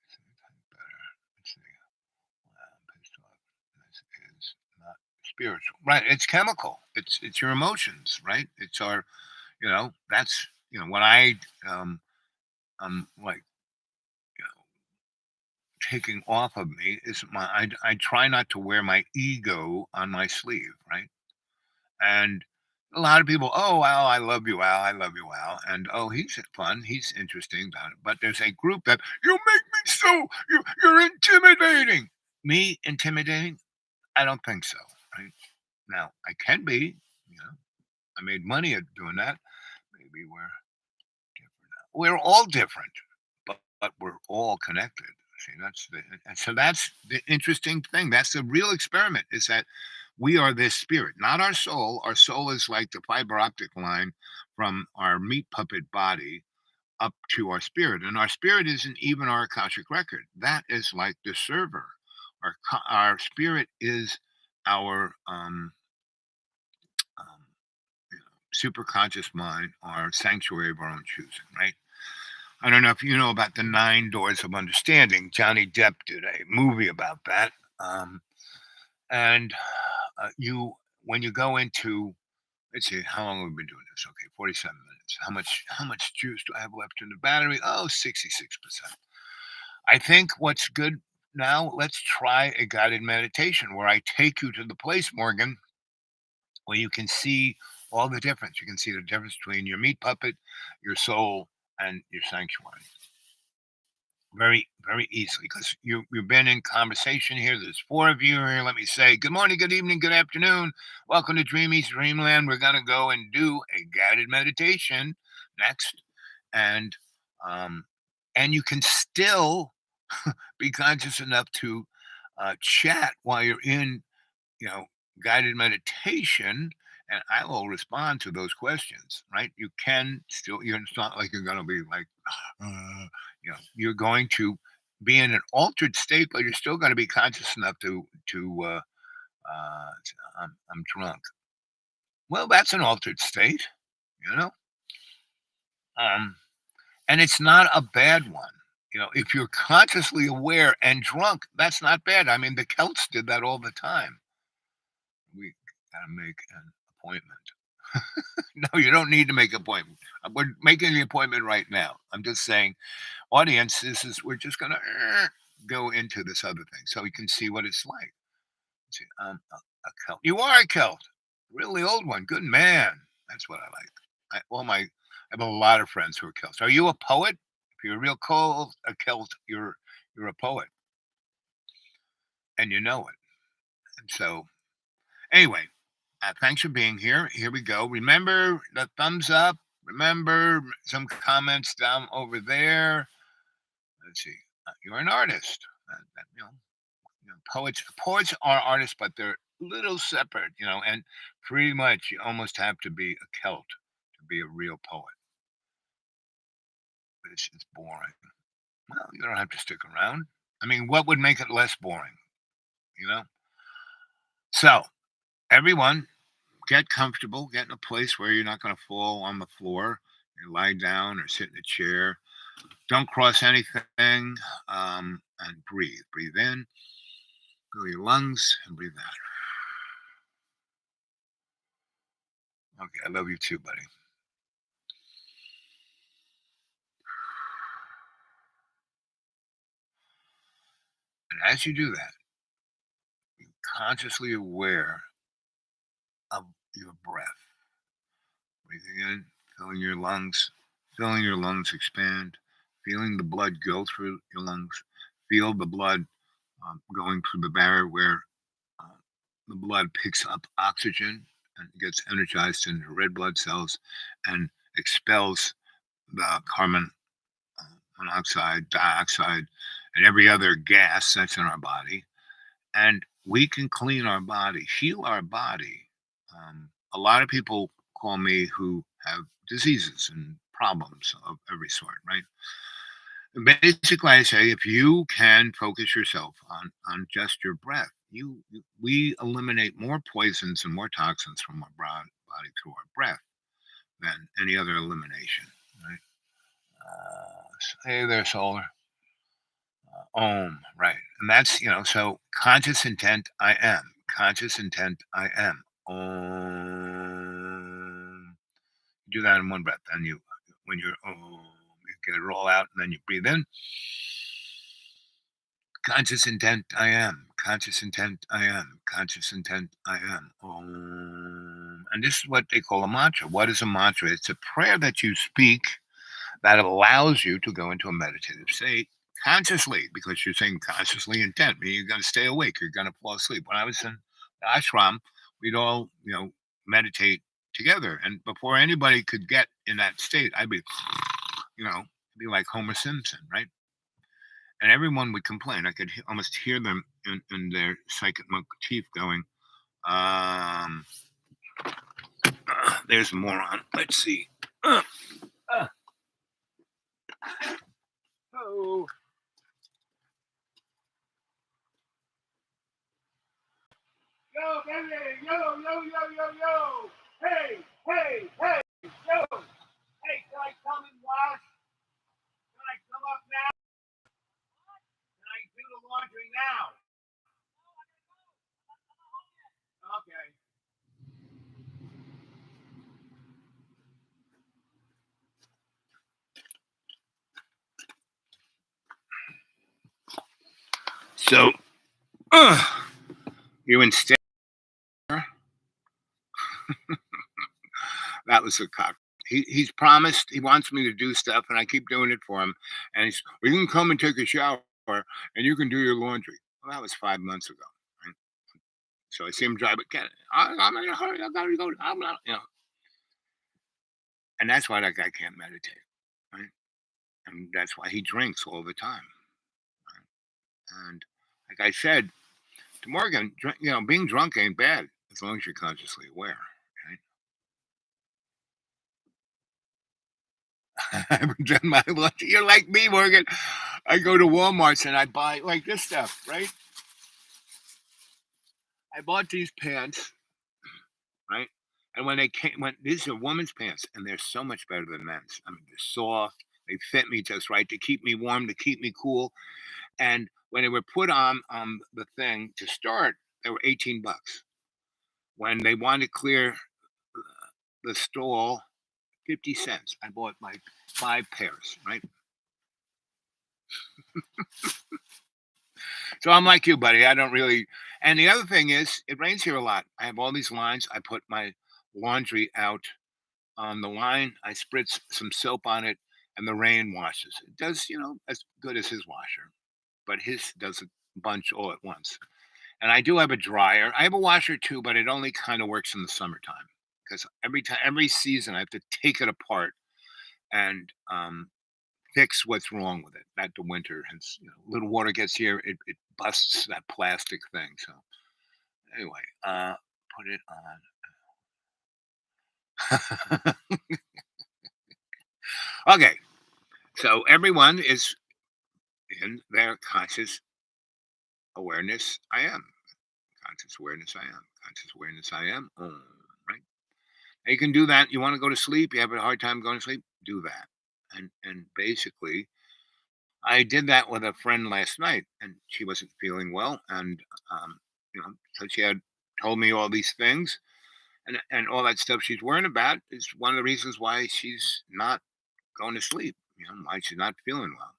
Is it take better? Let's see. I'm pissed off. This is not spiritual, right? It's chemical. It's your emotions, right? It's our, that's when um I'm like taking off of me is I try not to wear my ego on my sleeve, right? And a lot of people, oh Al, I love you, Al, I love you, Al, and oh he's fun, he's interesting, but there's a group that you make me so you're intimidating. Me intimidating? I don't think so. Right now, I can be. You know, I made money at doing that. Maybe we're different now. We're all different, but we're all connected. See, and so that's the interesting thing. That's the real experiment. Is that we are this spirit, not our soul. Our soul is like the fiber optic line from our meat puppet body up to our spirit, and our spirit isn't even our akashic record. That is like the server. Our spirit is our um, super conscious mind, our sanctuary of our own choosing, right? I don't know if you know about the nine doors of understanding. Johnny Depp did a movie about that. Um, and when you go into, let's see, how long have we been doing this? Okay, 47 minutes. How much juice do I have left in the battery? Oh, 66%. I think what's good now, let's try a guided meditation where I take you to the place, Morgan, where you can see all the difference. You can see the difference between your meat puppet, your soul, and your sanctuary. Very, very easily, because you've been in conversation here. There's four of you here. Let me say good morning, good evening, good afternoon. Welcome to Dreamy's Dreamland. We're gonna go and do a guided meditation next, and um, and you can still be conscious enough to chat while you're in you know, guided meditation, and I will respond to those questions, right? You can still, it's not like you're going to be like, uh, you're going to be in an altered state, but you're still going to be conscious enough uh, I'm drunk. Well, that's an altered state, you know, um, and it's not a bad one. If you're consciously aware and drunk, that's not bad. I mean, the Celts did that all the time. We gotta make an appointment. No, you don't need to make an appointment. We're making the appointment right now. I'm just saying, audience, we're just gonna go into this other thing so we can see what it's like. See, a Celt. You are a Celt, really old one. Good man. That's what I like. I have a lot of friends who are Celts. Are you a poet? If you're a real cold a Celt, you're a poet, and you know it. And so, anyway, thanks for being here. Here we go. Remember the thumbs up. Remember some comments down over there. Let's see. You're an artist. Poets are artists, but they're a little separate. And pretty much you almost have to be a Celt to be a real poet. This is boring. Well, you don't have to stick around. I mean, what would make it less boring? You know. So everyone, get comfortable, get in a place where you're not going to fall on the floor. You lie down or sit in a chair. Don't cross anything, and breathe. Breathe in, fill your lungs, and breathe out. Okay, I love you too, buddy. And as you do that, you're consciously aware of your breath. Breathing in, feeling your lungs expand, feeling the blood go through your lungs, feel the blood going through the barrier where uh, the blood picks up oxygen and gets energized into red blood cells and expels the carbon monoxide, dioxide, and every other gas that's in our body. And we can clean our body, heal our body. A lot of people call me who have diseases and problems of every sort, right? Basically, I say if you can focus yourself on just your breath, we eliminate more poisons and more toxins from our body through our breath than any other elimination, right? Hey there, solar. Om, right? And that's so conscious intent. I am conscious intent. I am. Om. Do that in one breath, then when you're you get it all out, and then you breathe in. Conscious intent, I am. Conscious intent, I am. Conscious intent, I am. Om. And this is what they call a mantra. What is a mantra? It's a prayer that you speak that allows you to go into a meditative state consciously, because you're saying consciously intent, meaning you're going to stay awake, you're going to fall asleep. When I was in the ashram, we'd all, meditate together. And before anybody could get in that state, I'd be, be like Homer Simpson, right? And everyone would complain. I could almost hear them in their psychic motif going, um, there's a moron. Let's see. Oh. Yo, baby, yo, yo, yo, yo, yo. Hey, hey, hey, yo. Hey, can I come and wash? Can I come up now? Can I do the laundry now? Okay. So, you instead, that was a cock. He's promised he wants me to do stuff, and I keep doing it for him. And well, you can come and take a shower, and you can do your laundry. Well, that was 5 months ago. Right? So I see him drive, but I'm in a hurry. I gotta go. I'm not, and that's why that guy can't meditate, right? And that's why he drinks all the time. Right? And like I said to Morgan, being drunk ain't bad as long as you're consciously aware. Right? I haven't done my laundry. You're like me, Morgan. I go to Walmart and I buy like this stuff, right? I bought these pants, right? And when these are women's pants, and they're so much better than men's. I mean, they're soft. They fit me just right to keep me warm, to keep me cool. And when they were put on the thing to start, they were $18. When they wanted to clear the stall, 50 cents. I bought like 5 pairs, right? So I'm like you, buddy. I don't really. And the other thing is, it rains here a lot. I have all these lines. I put my laundry out on the line. I spritz some soap on it, and the rain washes. It does, as good as his washer, but his does a bunch all at once. And I do have a dryer. I have a washer too, but it only kind of works in the summertime, because every season, I have to take it apart and fix what's wrong with it. That the winter has, little water gets here, it busts that plastic thing. So anyway, put it on. Okay, so everyone is in their conscious awareness. I am conscious awareness. I am conscious awareness. I am. Right. And you can do that. You want to go to sleep. You have a hard time going to sleep. Do that. And basically, I did that with a friend last night, and she wasn't feeling well, and so she had told me all these things, and all that stuff she's worrying about is one of the reasons why she's not going to sleep. Why she's not feeling well.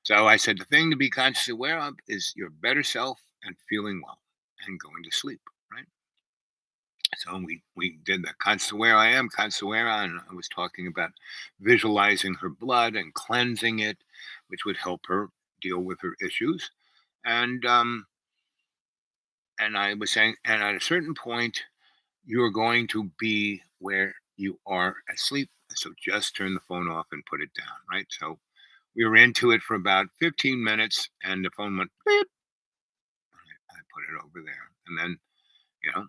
So I said the thing to be consciously aware of is your better self and feeling well and going to sleep, right? So we did the conscious aware I am, conscious aware and I was talking about visualizing her blood and cleansing it, which would help her deal with her issues. And and I was saying, and at a certain point, you're going to be where you are asleep. So just turn the phone off and put it down, right? So we were into it for about 15 minutes and the phone went beep. I put it over there. And then, you know,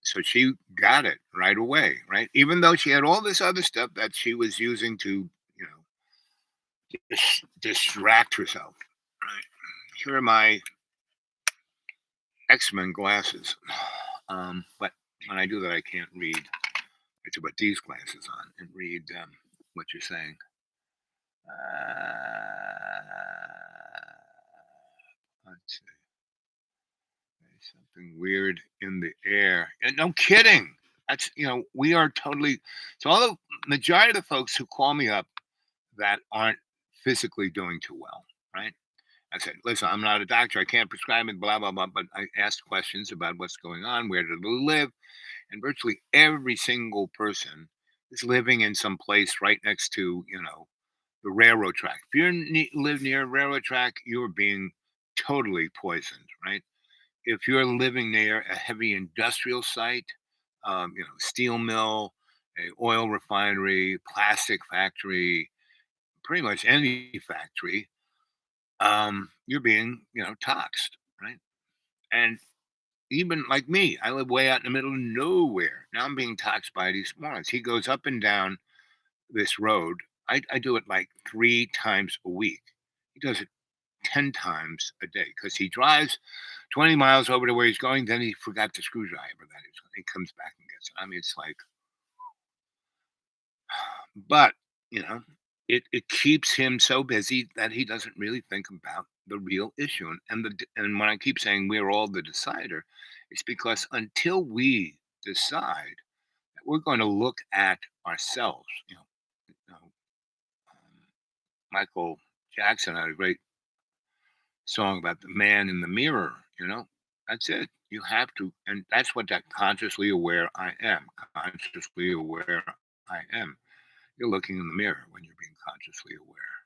so she got it right away, right? Even though she had all this other stuff that she was using to, you know, distract herself. Right? Here are my X-Men glasses. But when I do that, I can't read. I have to put these glasses on and read what you're saying. Let's see. There's something weird in the air. And no kidding. That's, we are totally. So all the majority of the folks who call me up that aren't physically doing too well, right? I said, listen, I'm not a doctor. I can't prescribe it, blah, blah, blah. But I asked questions about what's going on, where do they live? And virtually every single person is living in some place right next to, the railroad track. If you live near a railroad track, you're being totally poisoned, right? If you're living near a heavy industrial site, steel mill, a oil refinery, plastic factory, pretty much any factory, you're being, toxed, right? And even like me, I live way out in the middle of nowhere. Now I'm being toxed by these morons. He goes up and down this road. I do it like 3 times a week. He does it 10 times a day because he drives 20 miles over to where he's going. Then he forgot the screwdriver that he comes back and gets it. I mean, it's like, but, you know, it keeps him so busy that he doesn't really think about the real issue. And when I keep saying we're all the decider, it's because until we decide that we're going to look at ourselves, Michael Jackson had a great song about the man in the mirror, that's it. You have to, and that's what that consciously aware I am. Consciously aware I am. You're looking in the mirror when you're being consciously aware.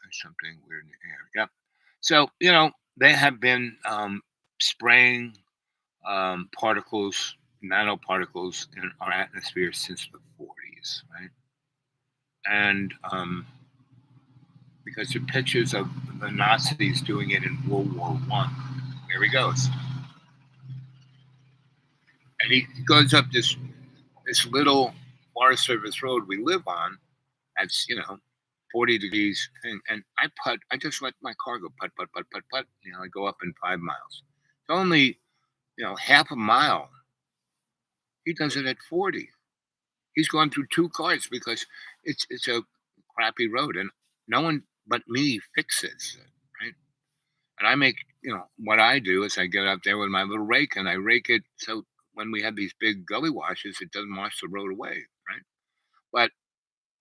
There's something weird in the air. Yep. So they have been spraying particles, nanoparticles in our atmosphere since the 40s, right? And because there are pictures of the Nazis doing it in World War One. There he goes, and he goes up this little Forest Service road we live on. That's 40 degrees thing, and I just let my car go putt putt putt putt putt. I go up in 5 miles. It's only half a mile. He does it at 40. He's gone through 2 cars because it's a crappy road, and no one but me fixes it, right? And I make, what I do is I get up there with my little rake and I rake it so when we have these big gully washes, it doesn't wash the road away, right? But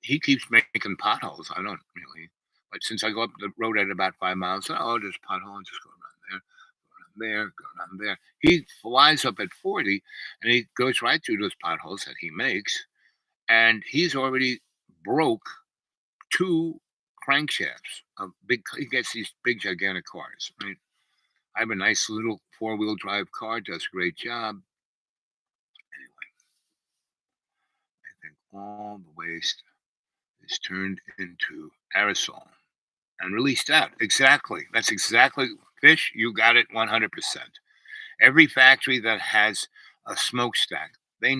he keeps making potholes. I don't really. But since I go up the road at about 5 miles, oh, there's a pothole and just go around there, go around there. He flies up at 40 and he goes right through those potholes that he makes. And he's already broke 2 crankshafts of big, he gets these big, gigantic cars, right? I have a nice little 4-wheel drive car, does a great job. Anyway, I think all the waste is turned into aerosol and released out. Exactly. That's exactly fish. You got it 100%. Every factory that has a smokestack, you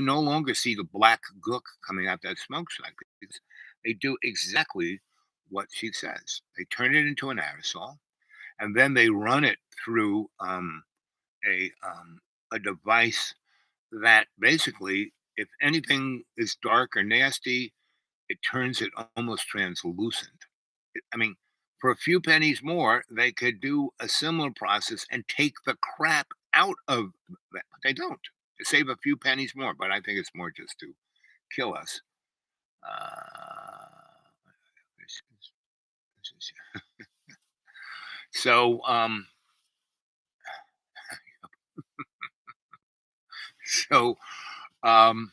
no longer see the black gook coming out that smokestack because they do exactly what she says. They turn it into an aerosol and then they run it through a a device that basically, if anything is dark or nasty, it turns it almost translucent. I mean, for a few pennies more, they could do a similar process and take the crap out of that. But they don't. To save a few pennies more, but I think it's more just to kill us. Uh, So, so, um,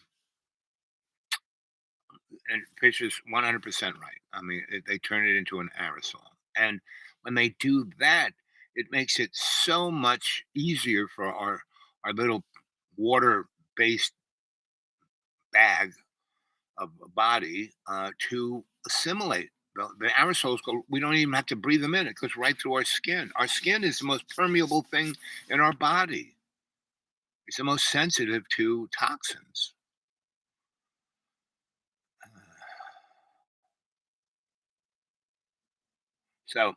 and Fish is 100% right. I mean, they turn it into an aerosol. And when they do that, it makes it so much easier for our little water-based bag of a body to assimilate. The aerosols go, we don't even have to breathe them in. It goes right through our skin. Our skin is the most permeable thing in our body. It's the most sensitive to toxins. So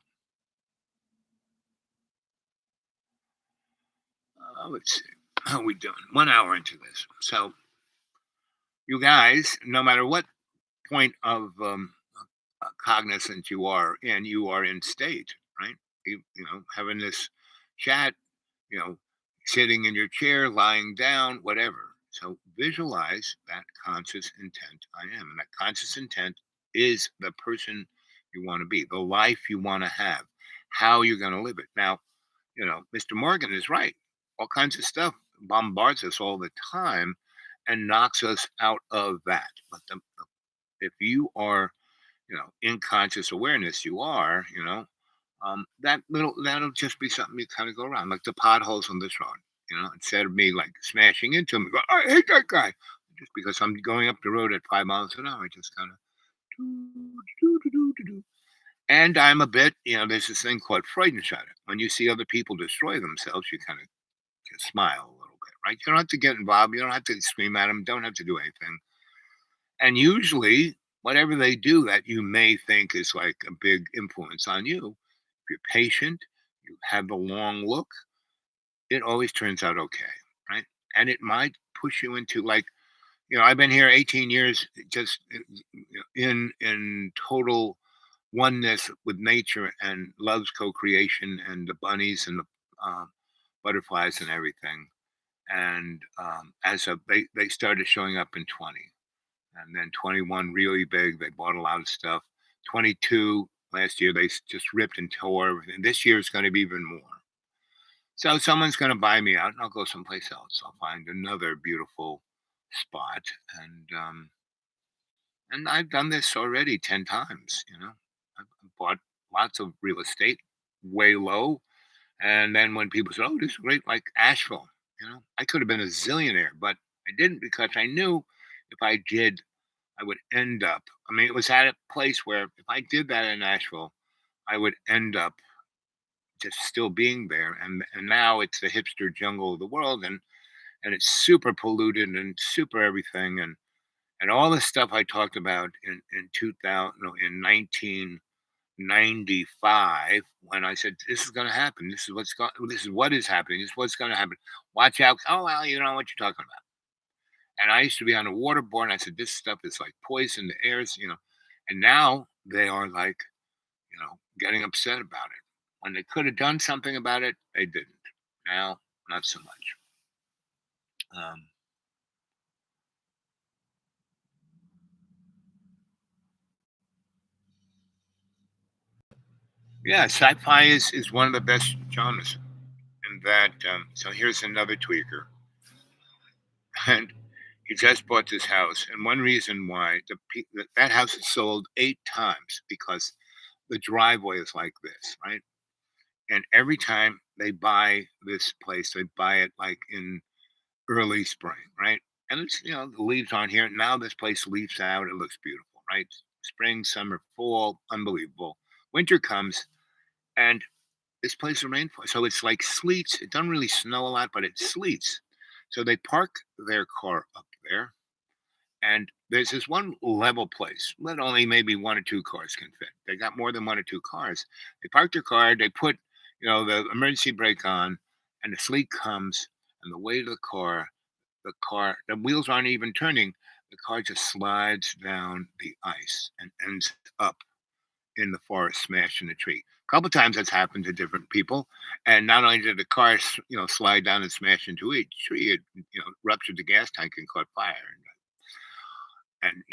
let's see. How are we doing? 1 hour into this. So you guys, no matter what point of cognizance you are in state, right? Having this chat, you know, sitting in your chair, lying down, whatever. So visualize that conscious intent I am. And that conscious intent is the person you want to be, the life you want to have, how you're going to live it. Now, Mr. Morgan is right. All kinds of stuff bombards us all the time and knocks us out of that. But if you are, in conscious awareness, that'll just be something you kind of go around, like the potholes on this road. Instead of me like smashing into them, go, I hate that guy, just because I'm going up the road at 5 miles an hour, I just kind of do. And I'm a bit, there's this thing called Freudenstadt. When you see other people destroy themselves, you kind of just smile a little bit, right? You don't have to get involved. You don't have to scream at them. Don't have to do anything. And usually, whatever they do that you may think is like a big influence on you, if you're patient, you have the long look, it always turns out okay, right? And it might push you into like, I've been here 18 years, just in total oneness with nature and loves co-creation and the bunnies and the butterflies and everything. And they started showing up in 20, and then 21 really big. They bought a lot of stuff. 22 last year they just ripped and tore everything. This year is going to be even more. So someone's going to buy me out, and I'll go someplace else. I'll find another beautiful spot, and I've done this already 10 times. I've bought lots of real estate way low, and then when people say, "Oh, this is great," like Asheville, I could have been a zillionaire, but I didn't because I knew if I did, I would end up. I mean, it was at a place where if I did that in Nashville, I would end up just still being there. And now it's the hipster jungle of the world, and it's super polluted and super everything, and all the stuff I talked about in 2000, no, in 1995 when I said this is going to happen. This is what is happening. This is what's going to happen. Watch out. Oh well, you know what you're talking about. And I used to be on a water board, and I said, this stuff is like poison, the airs. And now they are like, getting upset about it. When they could have done something about it, they didn't. Now, not so much. Um, yeah, sci-fi is one of the best genres. And that, so here's another tweaker. And he just bought this house. And one reason why that house is sold 8 times because the driveway is like this, right? And every time they buy this place, they buy it like in early spring, right? And it's, the leaves aren't here. Now this place leaves out. It looks beautiful, right? Spring, summer, fall, unbelievable. Winter comes and this place is rainforest. So it's like sleets. It doesn't really snow a lot, but it sleets. So they park their car up there. And there's this one level place that only maybe one or two cars can fit. They got more than one or two cars. They park their car, they put, the emergency brake on, and the sleet comes, and the weight of the wheels aren't even turning. The car just slides down the ice and ends up in the forest, smashing a tree. A couple times that's happened to different people, and not only did the car, slide down and smash into a tree, it ruptured the gas tank and caught fire. And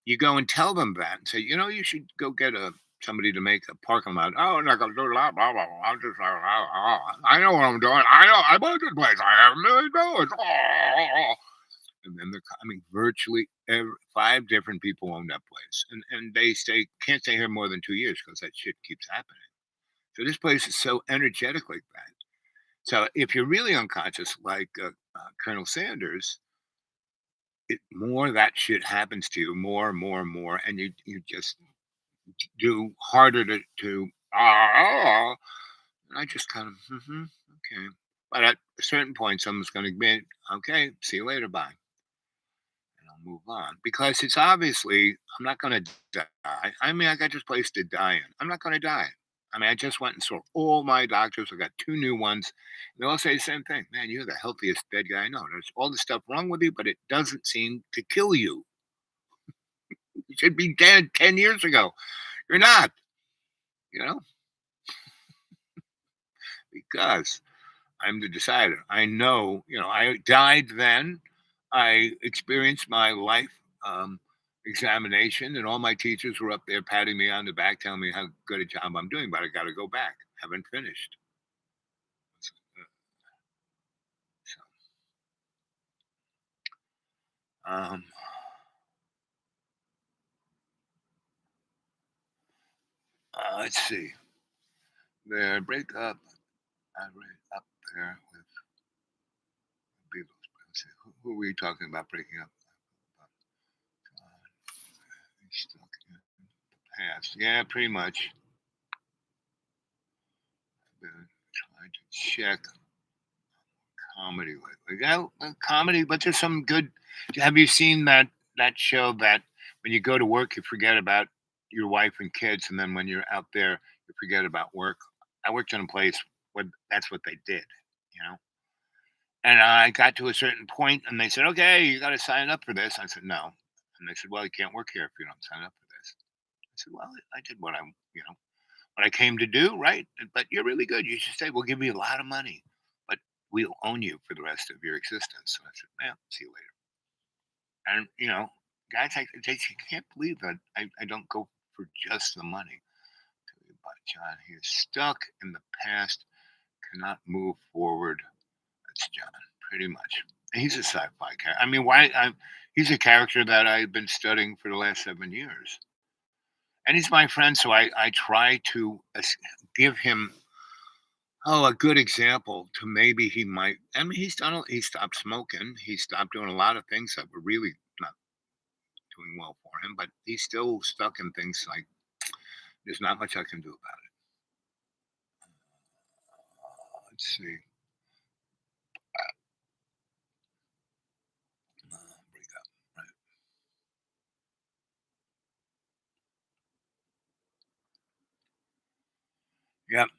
you go and tell them that and say, you should go get somebody to make a parking lot. Oh, I'm not going to do that. Blah, blah, blah. I'm just, I know what I'm doing. I know. I bought this place. I have $1 million. And then they're coming virtually 5 different people own that place. And they can't stay here more than 2 years because that shit keeps happening. So this place is so energetic like that. So if you're really unconscious, like Colonel Sanders, more that shit happens to you, more and more and more, and you just do harder to and I just kind of okay. But at a certain point, someone's going to be okay. See you later, bye, and I'll move on because it's obviously I'm not going to die. I mean, I got this place to die in. I'm not going to die. I mean, I just went and saw all my doctors. I got 2 new ones. They all say the same thing. Man, you're the healthiest dead guy I know. There's all this stuff wrong with you, but it doesn't seem to kill you. You should be dead 10 years ago. You're not, you know, because I'm the decider. I know, I died then. I experienced my life examination, and all my teachers were up there patting me on the back, telling me how good a job I'm doing, but I got to go back. Haven't finished. So, um, let's see. The breakup, I read up there with the Beatles. Let's see, who were we talking about breaking up? Stuck in the past. Yeah, pretty much. I've been trying to check comedy lately. Yeah, comedy, but there's some good. Have you seen that show that when you go to work you forget about your wife and kids, and then when you're out there you forget about work? I worked in a place where that's what they did, you know. And I got to a certain point, and they said, "Okay, you got to sign up for this." I said, "No," and they said, "Well, you can't work here if you don't sign up for this." I said, "Well, I did what I came to do, right? But you're really good. You should stay. We'll give you a lot of money, but we'll own you for the rest of your existence." So I said, "Yeah, see you later." And guys, they can't believe that I don't go for just the money. Tell you about John. He is stuck in the past, cannot move forward. That's John, pretty much. And he's a sci-fi character. I mean, why? He's a character that I've been studying for the last 7 years, and he's my friend. So I try to give him a good example to maybe he might. I mean, he stopped smoking. He stopped doing a lot of things that were really not doing well for him, but he's still stuck in things like there's not much I can do about it. Let's see. Break up. Right. Yep.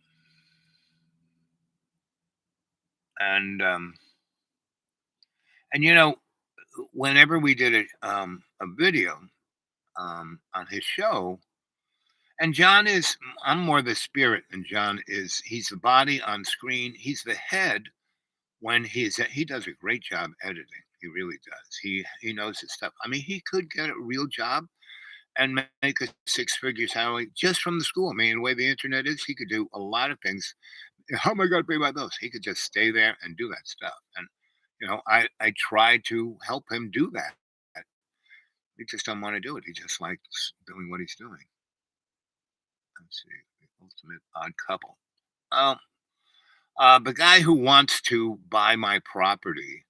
And whenever we did a video on his show, and John is I'm more the spirit, and John he's the body on screen. He's the head when he does a great job editing. He really does. He knows his stuff. I mean, he could get a real job and make a six-figure salary just from the school. I mean, the way the internet is, he could do a lot of things. How am I going to pay my bills? He could just stay there and do that stuff. And I try to help him do that. He just don't want to do it. He just likes doing what he's doing. Let's see, the ultimate odd couple. Um, the guy who wants to buy my property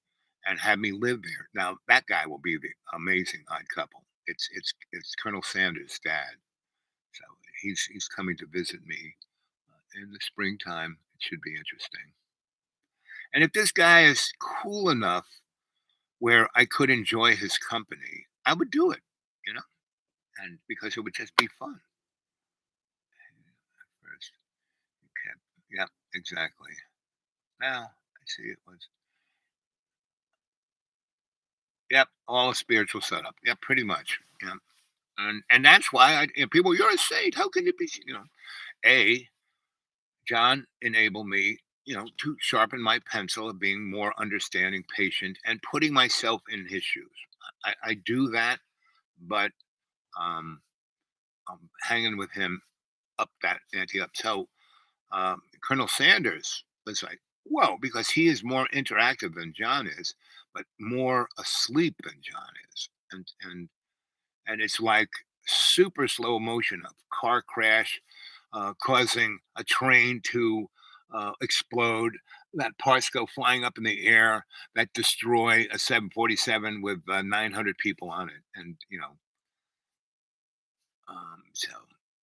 and have me live there. Now that guy will be the amazing odd couple. It's Colonel Sanders' dad. So he's coming to visit me in the springtime. It should be interesting. And if this guy is cool enough where I could enjoy his company, I would do it, you know, and because it would just be fun. First, you can't. Yep, exactly. Now I see it was. Yep, all a spiritual setup. Yep, pretty much. Yeah, and that's why people, you're a saint. How can you be? A John enabled me, to sharpen my pencil of being more understanding, patient, and putting myself in his shoes. I do that, but um, hanging with him up that ante up. So Colonel Sanders was like, whoa, because he is more interactive than John is, but more asleep than John is. And it's like super slow motion of car crash causing a train to explode, that parts go flying up in the air that destroy a 747 with 900 people on it. And, so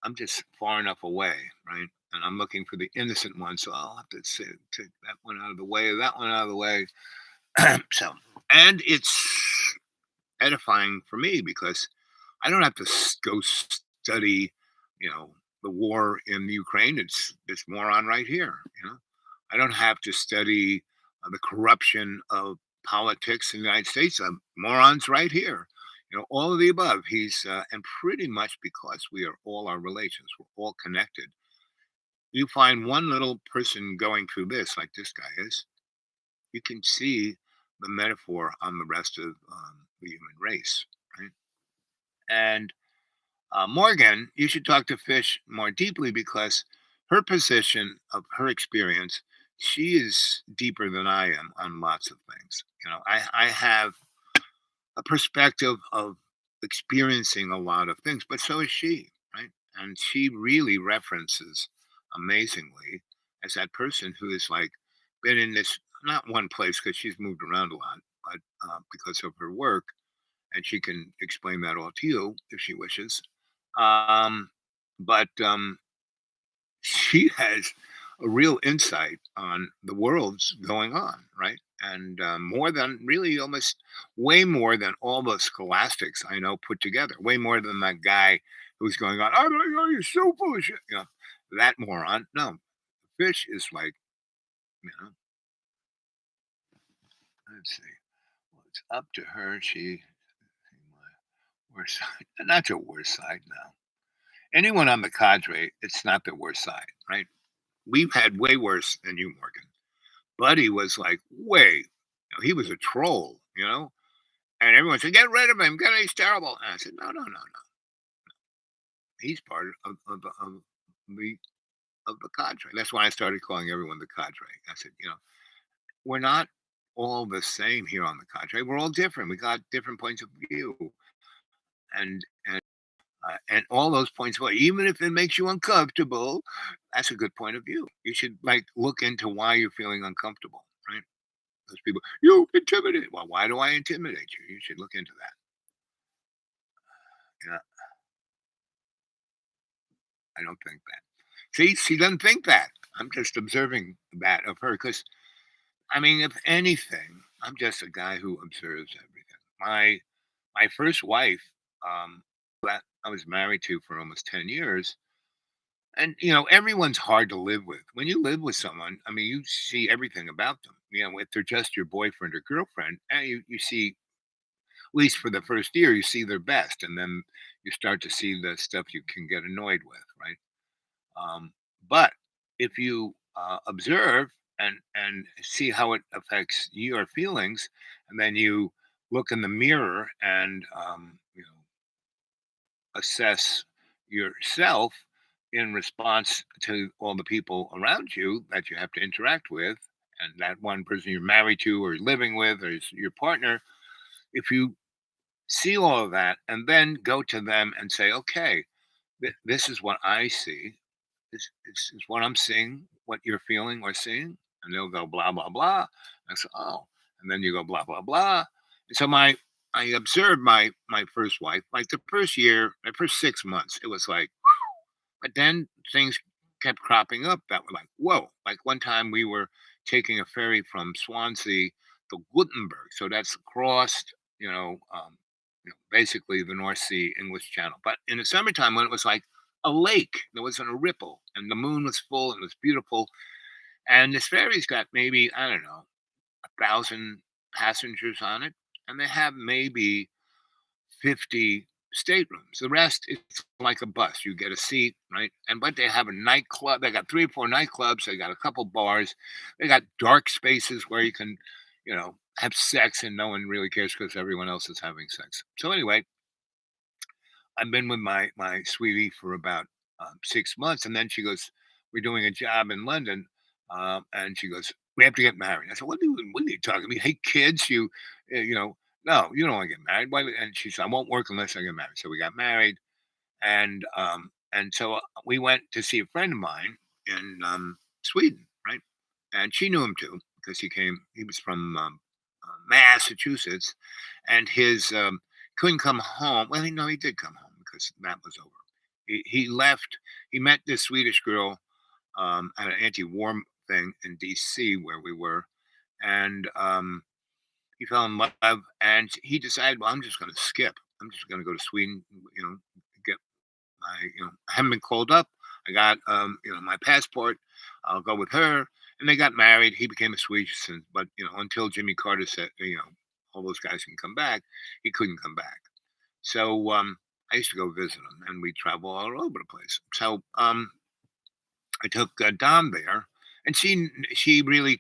I'm just far enough away, right? And I'm looking for the innocent one, so I'll have to take that one out of the way, that one out of the way. So, and it's edifying for me because I don't have to go study, you know, the war in the Ukraine. It's this moron right here. I don't have to study the corruption of politics in the United States. Morons right here. All of the above. He's and pretty much because we are all our relations. We're all connected. You find one little person going through this, like this guy is, you can see the metaphor on the rest of the human race, right? And Morgan, you should talk to Fish more deeply because her position of her experience, she is deeper than I am on lots of things. I have a perspective of experiencing a lot of things, but so is she, right? And she really references amazingly as that person who is like been in this not one place because she's moved around a lot, but because of her work, and she can explain that all to you if she wishes. Um, but she has a real insight on the world's going on, right? And more than really almost way more than all the scholastics I know put together, way more than that guy who's going on, oh, no, you're so full of shit. That moron. No, Fish is like, you know, let's see. Well, it's up to her. My worst side, not your worst side now. Anyone on the cadre, it's not their worst side, right? We've had way worse than you, Morgan. Buddy was like, he was a troll, and everyone said, get rid of him, he's terrible. And I said, no, no, no, no. He's part the of the cadre. That's why I started calling everyone the cadre. I said, we're not all the same here on the cadre. We're all different. We got different points of view, and all those points. Well, even if it makes you uncomfortable, that's a good point of view. You should like look into why you're feeling uncomfortable, right? Those people, you intimidate. Well, why do I intimidate you? You should look into that. Yeah, I don't think that. See, she doesn't think that. I'm just observing that of her because, I mean, if anything, I'm just a guy who observes everything. My first wife, um, that I was married to for almost 10 years, and everyone's hard to live with. When you live with someone, I mean, you see everything about them. If they're just your boyfriend or girlfriend, you see, at least for the first year, you see their best, and then you start to see the stuff you can get annoyed with, right? But if you observe and see how it affects your feelings, and then you look in the mirror and assess yourself in response to all the people around you that you have to interact with, and that one person you're married to or living with or is your partner, if you see all of that and then go to them and say, okay, this is what I see. This is what I'm seeing, what you're feeling or seeing. And they'll go blah, blah, blah. I say, oh. And then you go blah, blah, blah. And so I observed my first wife, like the first year, the first 6 months, it was like, but then things kept cropping up that were like, whoa. Like one time we were taking a ferry from Swansea to Gutenberg. So that's across, basically the North Sea, English Channel. But in the summertime, when it was like a lake, there wasn't a ripple, and the moon was full and it was beautiful. And this ferry's got maybe, I don't know, 1,000 passengers on it. And they have maybe 50 staterooms. The rest is like a bus. You get a seat, right? But they have a nightclub. They got 3 or 4 nightclubs. They got a couple bars. They got dark spaces where you can, have sex and no one really cares because everyone else is having sex. So anyway, I've been with my sweetie for about 6 months, and then she goes, "We're doing a job in London," and she goes, "We have to get married." I said, What are you talking? I mean, hey, kids, you know, no, you don't want to get married. Why? And she said, "I won't work unless I get married." So we got married, and so we went to see a friend of mine in Sweden, right? And she knew him too because he came. He was from Massachusetts, and his couldn't come home. Well, no, he did come home because that was over. He left. He met this Swedish girl at an anti-war thing in D.C. where we were, and he fell in love, and he decided, well, I'm just going to skip. I'm just going to go to Sweden, get I haven't been called up. I got, my passport. I'll go with her. And they got married. He became a Swedish citizen, but until Jimmy Carter said, all those guys can come back, he couldn't come back. So I used to go visit him, and we travel all over the place. So I took Dom there, and she really,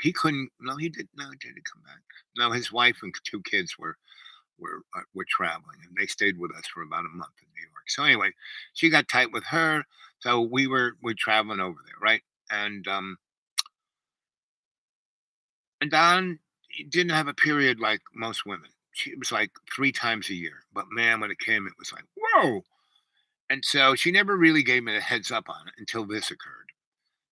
he couldn't. No, he did. No, he didn't come back. No, his wife and two kids were traveling, and they stayed with us for about a month in New York. So anyway, she got tight with her, so we're traveling over there, right? And and Don didn't have a period like most women. She it was like 3 times a year, but man, when it came, it was like whoa. And so she never really gave me a heads up on it until this occurred.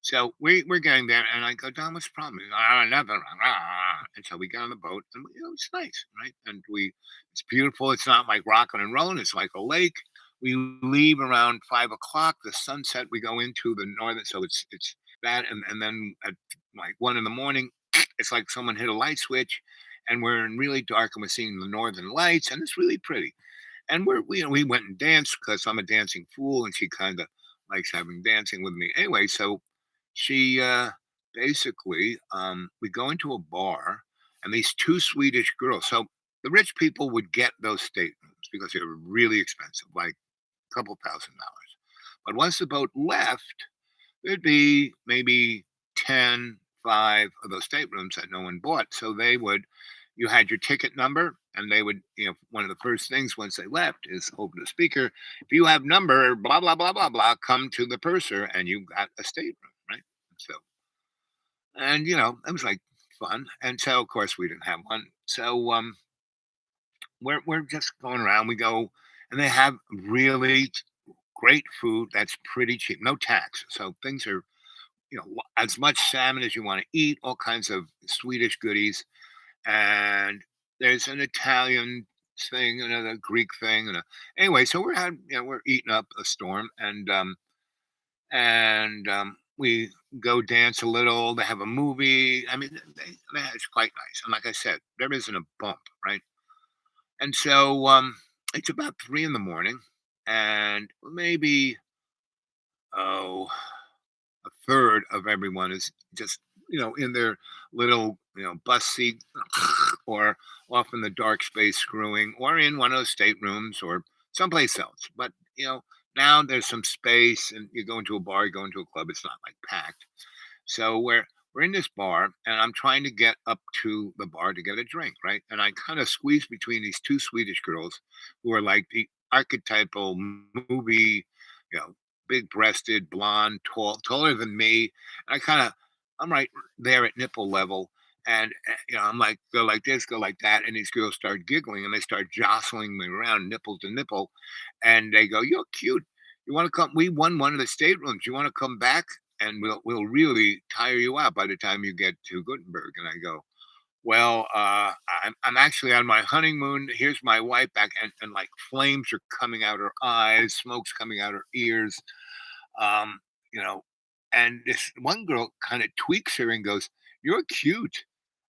So we're getting there, and I go, Don, what's the problem? Nothing. And so we get on the boat, and it's nice, right? And it's beautiful. It's not like rocking and rolling. It's like a lake. We leave around 5 o'clock. The sunset. We go into the northern, so it's that, and then at like 1 in the morning, it's like someone hit a light switch, and we're in really dark, and we're seeing the northern lights, and it's really pretty. And we went and danced because I'm a dancing fool, and she kind of likes having dancing with me. Anyway, so she basically we go into a bar, and these two Swedish girls. So the rich people would get those staterooms because they were really expensive, like a couple $1,000. But once the boat left, there'd be maybe 10, 5 of those staterooms that no one bought. So you had your ticket number, and they would, one of the first things once they left is open the speaker. If you have number, blah, blah, blah, blah, blah, come to the purser, and you got a stateroom, right? So, and, it was like fun. And so, of course, we didn't have one. So, we're just going around. We go, and they have really great food that's pretty cheap, no tax. So things are as much salmon as you want to eat, all kinds of Swedish goodies, and there's an Italian thing, another Greek thing, anyway. So we're eating up a storm, and we go dance a little. They have a movie. I mean, it's quite nice. And like I said, there isn't a bump, right? And so it's about 3 in the morning, and maybe oh a third of everyone is just in their little bus seat or off in the dark space screwing or in one of those staterooms or someplace else. But now there's some space, and you go into a bar, you go into a club, it's not like packed. So we're in this bar, and I'm trying to get up to the bar to get a drink, right? And I kind of squeeze between these two Swedish girls who are like the archetypal movie, you know, big-breasted, blonde, taller than me. I'm right there at nipple level, and I'm like, go like this, go like that, and these girls start giggling, and they start jostling me around, nipple to nipple, and they go, "You're cute. You want to come? We won one of the staterooms. You want to come back?" And we'll really tire you out by the time you get to Gutenberg. And I go, well, I'm actually on my honeymoon. Here's my wife back, and like flames are coming out her eyes, smoke's coming out her ears, um, you know. And this one girl kind of tweaks her and goes, "You're cute.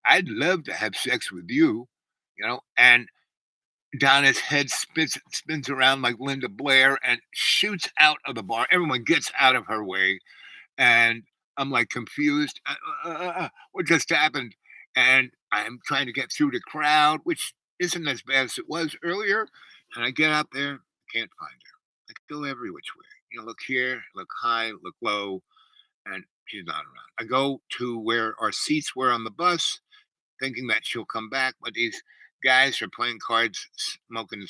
I'd love to have sex with you." And Donna's head spins around like Linda Blair and shoots out of the bar. Everyone gets out of her way, and I'm like confused. What just happened? And I'm trying to get through the crowd, which isn't as bad as it was earlier. And I get out there, can't find her. I go every which way. Look here, look high, look low, and she's not around. I go to where our seats were on the bus, thinking that she'll come back, but these guys are playing cards, smoking,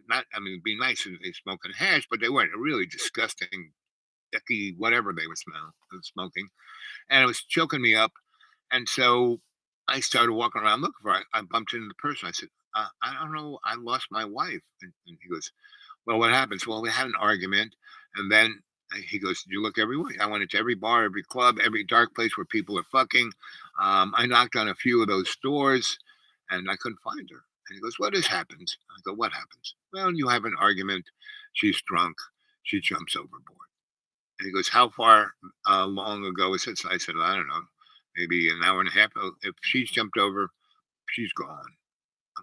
not, I mean, it'd be nice if they smoking hash, but they weren't. Really disgusting, icky, whatever they were smoking. And it was choking me up. And so I started walking around looking for it. I bumped into the person. I said, I don't know. I lost my wife. And he goes, well, what happens? Well, we had an argument. And then he goes, did you look everywhere? I went into every bar, every club, every dark place where people are fucking. I knocked on a few of those stores and I couldn't find her. And he goes, what has happened? I go, what happens? Well, you have an argument. She's drunk. She jumps overboard. And he goes, how far long ago is it? So I said, I don't know, maybe an hour and a half. If she's jumped over, she's gone.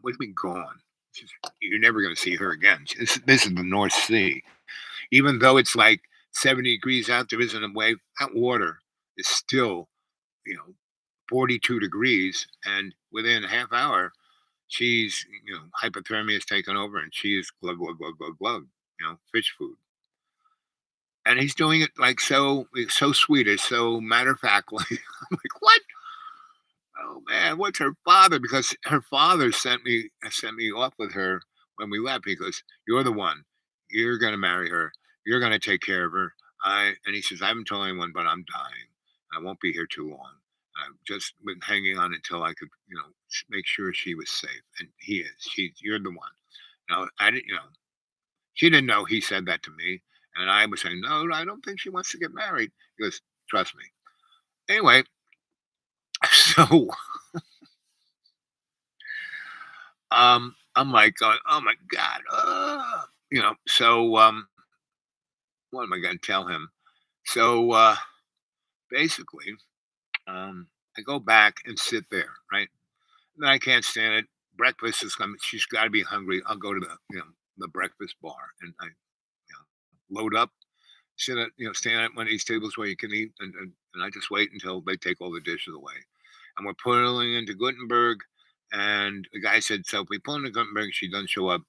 What do you mean gone? She says, you're never going to see her again. This is the North Sea. Even though it's like 70 degrees out, there isn't a wave. That water is still, you know, 42 degrees. And within a half hour, she's, hypothermia is taken over and she is glug, glug, glug, glug, glug, fish food. And he's doing it like so Swedish, so matter of factly. I'm like, what? Oh man, what's her father? Because her father sent me off with her when we left. He goes, you're the one. You're gonna marry her. You're gonna take care of her. And he says, I haven't told anyone, but I'm dying. I won't be here too long. I've just been hanging on until I could, make sure she was safe. And he is. You're the one. Now I didn't, she didn't know he said that to me. And I was saying, no, I don't think she wants to get married. He goes, trust me. Anyway, so I'm like going, oh my God. So what am I gonna tell him? So basically, I go back and sit there, right? And I can't stand it. Breakfast is coming. She's gotta be hungry. I'll go to the breakfast bar and I load up, sit at, stand at one of these tables where you can eat, and I just wait until they take all the dishes away. And we're pulling into Gutenberg, and the guy said, so if we pull into Gutenberg, she doesn't show up.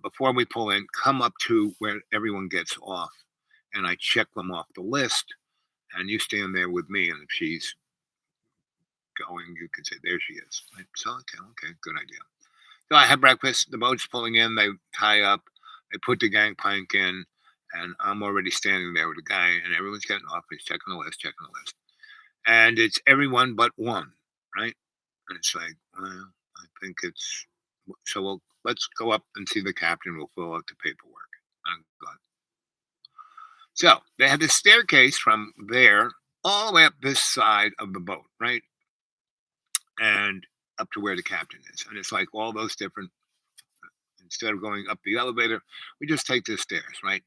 Before we pull in, come up to where everyone gets off, and I check them off the list, and you stand there with me, and if she's going, you can say, there she is. Right? So, okay, good idea. So I have breakfast, the boat's pulling in, they tie up, they put the gangplank in, and I'm already standing there with the guy, and everyone's getting off. He's checking the list, checking the list. And it's everyone but one, right? And it's like, well, I think it's so. Let's go up and see the captain. We'll fill out the paperwork. I'm good. So they have this staircase from there all the way up this side of the boat, right? And up to where the captain is. And it's like all those different, instead of going up the elevator, we just take the stairs, right?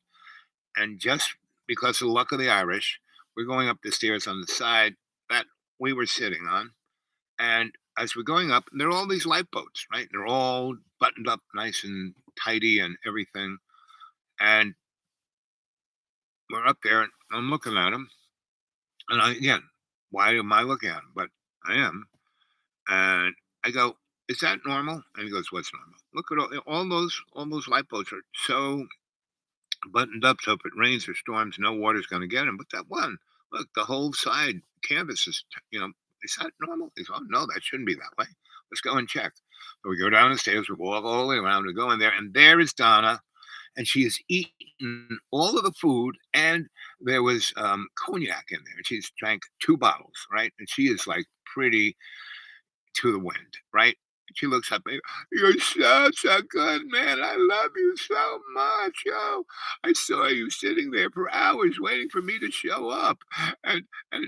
And just because of the luck of the Irish, we're going up the stairs on the side that we were sitting on. And as we're going up, there are all these lifeboats, right? They're all buttoned up nice and tidy and everything. And we're up there and I'm looking at them. And again, why am I looking at them? But I am. And I go, is that normal? And he goes, what's normal? Look at all those lifeboats are so buttoned up. So if it rains or storms, no water's going to get them. But that one, look, the whole side canvas is, is that normal? He goes, oh, no, that shouldn't be that way. Let's go and check. So we go down the stairs, we walk all the way around, we go in there, and there is Donna, and she has eaten all of the food, and there was cognac in there, and she's drank 2 bottles, right? And she is like pretty to the wind, right? She looks up at me. You're so good, man. I love you so much. Oh, I saw you sitting there for hours waiting for me to show up. And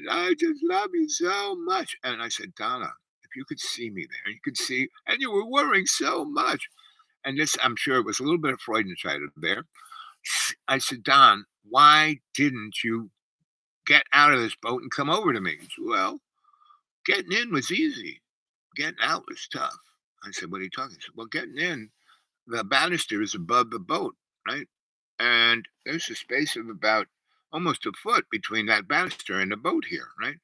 I just love you so much. And I said, Donna, if you could see me there, you could see, and you were worrying so much. And this, I'm sure it was a little bit of Freud inside of there. I said, Don, why didn't you get out of this boat and come over to me? He said, well, getting in was easy. Getting out was tough. I said, what are you talking? He said, well, getting in, the banister is above the boat, right? And there's a space of about almost a foot between that banister and the boat here, right?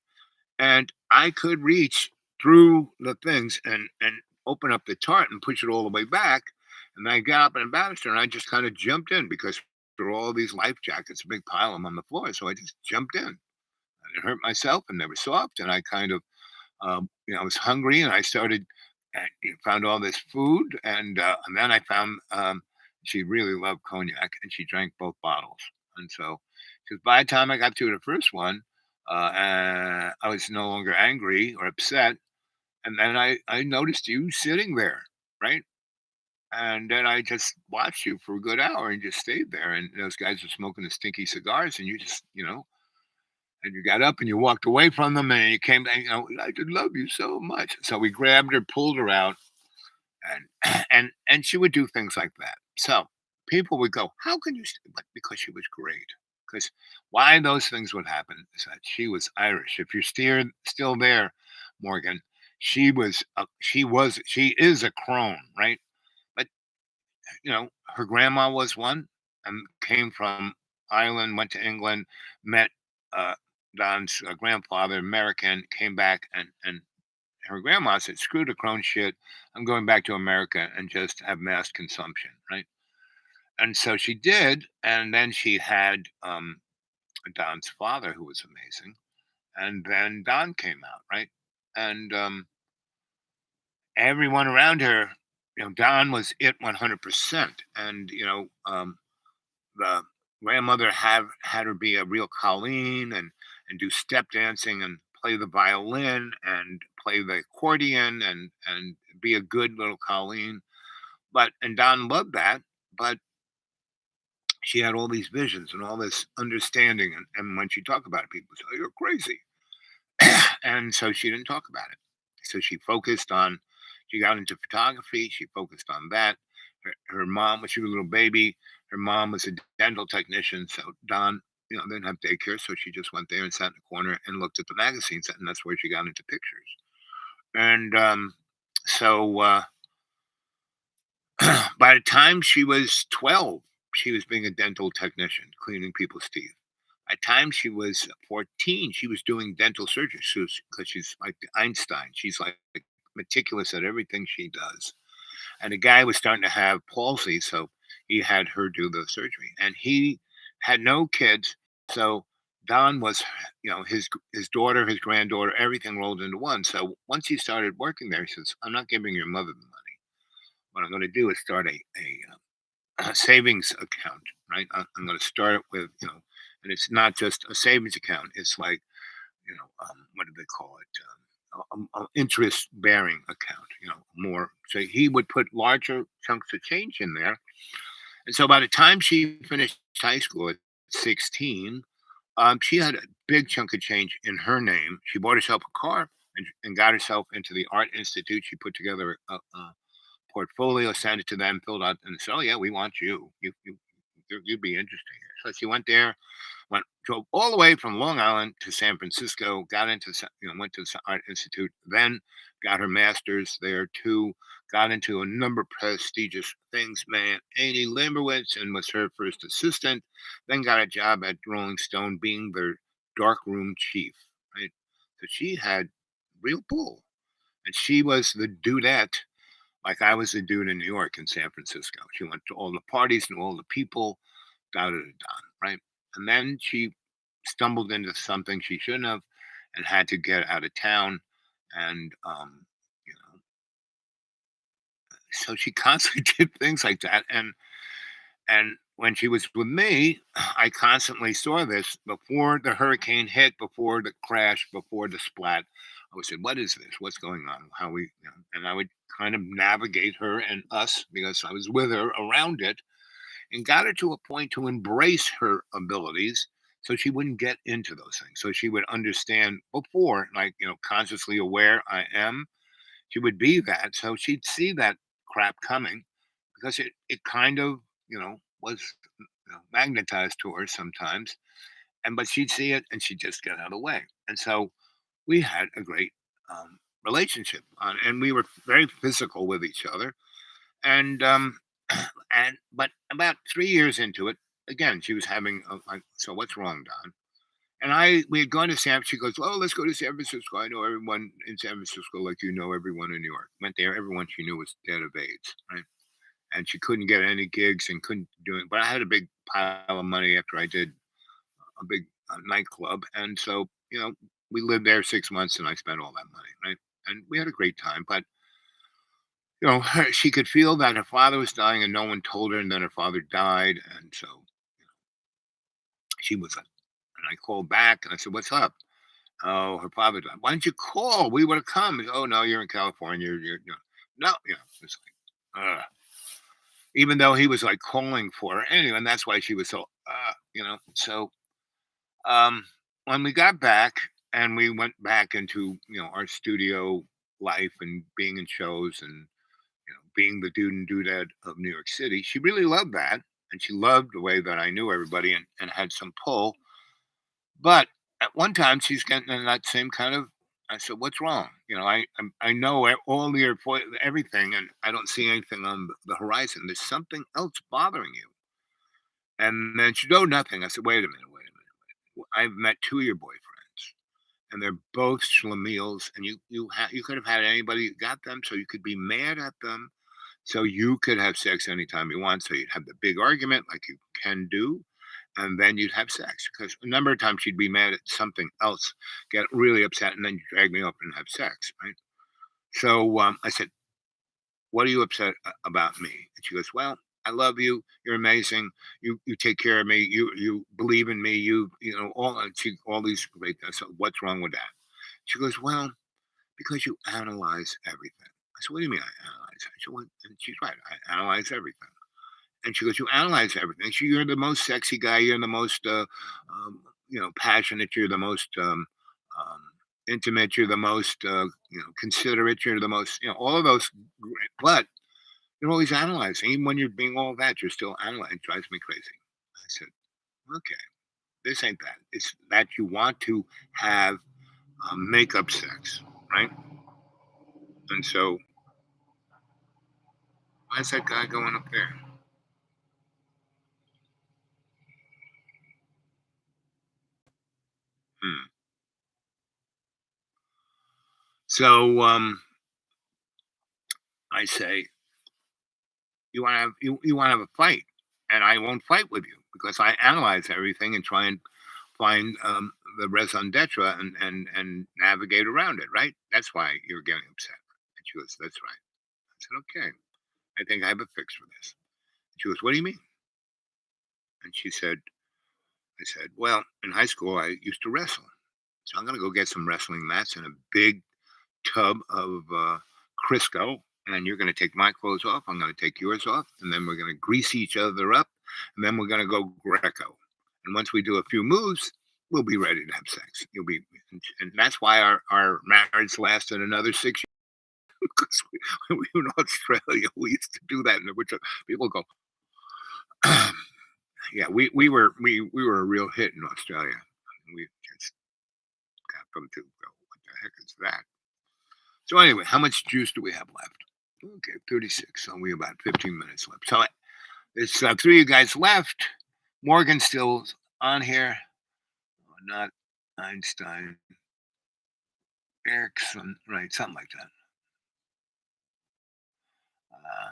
And I could reach through the things and open up the tarp and push it all the way back. And I got up in the banister and I just kind of jumped in because there were all these life jackets, a big pile of them on the floor. So I just jumped in. I didn't hurt myself and they were soft. And I kind of, I was hungry and I started and you found all this food, and then I found she really loved cognac, and she drank both bottles. And so, because by the time I got through the first one, I was no longer angry or upset, and then I noticed you sitting there, right? And then I just watched you for a good hour and just stayed there. And those guys were smoking the stinky cigars, and you just, and you got up and you walked away from them, and you came back, I just love you so much. So we grabbed her, pulled her out, and and she would do things like that. So people would go, "How can you?" But because she was great. Because why those things would happen is that she was Irish. If you're still there, Morgan, she is a crone, right? But her grandma was one, and came from Ireland, went to England, met uh, Don's grandfather, American, came back, and her grandma said, "Screw the crone shit. I'm going back to America and just have mass consumption," right? And so she did, and then she had Don's father, who was amazing, and then Don came out, right? And everyone around her, Don was it 100%, and the grandmother had her be a real Colleen and do step dancing and play the violin and play the accordion and be a good little Colleen. But and Don loved that, but she had all these visions and all this understanding, and when she talked about it, people say, "Oh, you're crazy." And so she didn't talk about it. So she got into photography. She focused on that. Her mom, when she was a little baby, her mom was a dental technician. So Don, didn't have daycare. So she just went there and sat in the corner and looked at the magazines. And that's where she got into pictures. And so by the time she was 12, she was being a dental technician, cleaning people's teeth. By the time she was 14, she was doing dental surgery because she's like Einstein. She's like meticulous at everything she does. And the guy was starting to have palsy, so he had her do the surgery. And he had no kids, so Don was, his daughter, his granddaughter, everything rolled into one. So once he started working there, he says, "I'm not giving your mother the money. What I'm going to do is start a savings account, right? I'm going to start it with, and it's not just a savings account. It's like, what do they call it? Interest bearing account, more. So he would put larger chunks of change in there. And so by the time she finished high school at 16, she had a big chunk of change in her name. She bought herself a car and got herself into the Art Institute. She put together a portfolio, sent it to them, filled out, and said, "Oh yeah, we want you. You'd be interesting here." So she went there, drove all the way from Long Island to San Francisco, got into went to the Art Institute, then got her master's there too, got into a number of prestigious things. Man, Annie Limberwitz and was her first assistant, then got a job at Rolling Stone being their darkroom chief. Right, so she had real pull, and she was the dudette like I was the dude in New York and San Francisco. She went to all the parties and all the people, da da da da, right? And then she stumbled into something she shouldn't have, and had to get out of town. And you know, so she constantly did things like that. And when she was with me, I constantly saw this before the hurricane hit, before the crash, before the splat. I would say, "What is this? What's going on? How we?" And I would kind of navigate her and us because I was with her around it, and got her to a point to embrace her abilities, so she wouldn't get into those things. So she would understand before, like consciously aware I am. She would be that, so she'd see that crap coming because it kind of was magnetized to her sometimes, and but she'd see it and she'd just get out of the way. And so we had a great relationship and we were very physical with each other. And and but about 3 years into it, again she was having like, "So what's wrong, Don?" And we had gone to she goes, "Oh, let's go to San Francisco. I know everyone in San Francisco like you know everyone in New York." Went there, everyone she knew was dead of AIDS, right? And she couldn't get any gigs and couldn't do it. But I had a big pile of money after I did a big nightclub, and so we lived there 6 months, and I spent all that money, right? And we had a great time. But She could feel that her father was dying and no one told her, and then her father died. And so she was like, and I called back and I said, "What's up?" Oh, her father died. Why didn't you call? We would have come. Oh, no, you're in California. No, it's like, even though he was like calling for her anyway, and that's why she was so, So, um, when we got back and we went back into, our studio life and being in shows and, being the dude and dudette of New York City, she really loved that. And she loved the way that I knew everybody and had some pull. But at one time, she's getting in that same kind of. I said, "What's wrong?" I know all your everything, and I don't see anything on the horizon. There's something else bothering you. And then she, "Oh, nothing." I said, "Wait a minute, wait a minute. I've met two of your boyfriends, and they're both schlemiels, and you could have had anybody that got them, so you could be mad at them, so you could have sex anytime you want. So you'd have the big argument like you can do, and then you'd have sex. Because a number of times she'd be mad at something else, get really upset, and then you drag me up and have sex, right? So I said, "What are you upset about me?" And she goes, "Well, I love you. You're amazing. You take care of me. You believe in me. All these great things. So what's wrong with that?" She goes, "Well, because you analyze everything." I said, "What do you mean I analyze?" I said, "Well," and she's right. I analyze everything. And she goes, "You analyze everything." You're the most sexy guy. You're the most, passionate. You're the most um, intimate. You're the most, considerate. You're the most, all of those. But you're always analyzing. Even when you're being all that, you're still analyzing. It drives me crazy. I said, "Okay, this ain't that. It's that you want to have makeup sex, right?" And so, why is that guy going up there? Hmm. So I say, you want to have a fight, and I won't fight with you because I analyze everything and try and find the raison d'etre and navigate around it. Right? That's why you're getting upset. And she goes, "That's right." I said, "Okay, I think I have a fix for this." And she goes, "What do you mean?" And I said, "Well, in high school I used to wrestle, so I'm going to go get some wrestling mats and a big tub of Crisco, and you're going to take my clothes off. I'm going to take yours off, and then we're going to grease each other up, and then we're going to go Greco. And once we do a few moves, we'll be ready to have sex. You'll be, and that's why our marriage lasted another 6 years because we were in Australia. We used to do that, and which people go, yeah, we were a real hit in Australia. We just got them to go, what the heck is that? So anyway, how much juice do we have left? Okay, 36. So we have about 15 minutes left. So there's three of you guys left. Morgan's still on here. Not Einstein. Erickson, right? Something like that. Uh,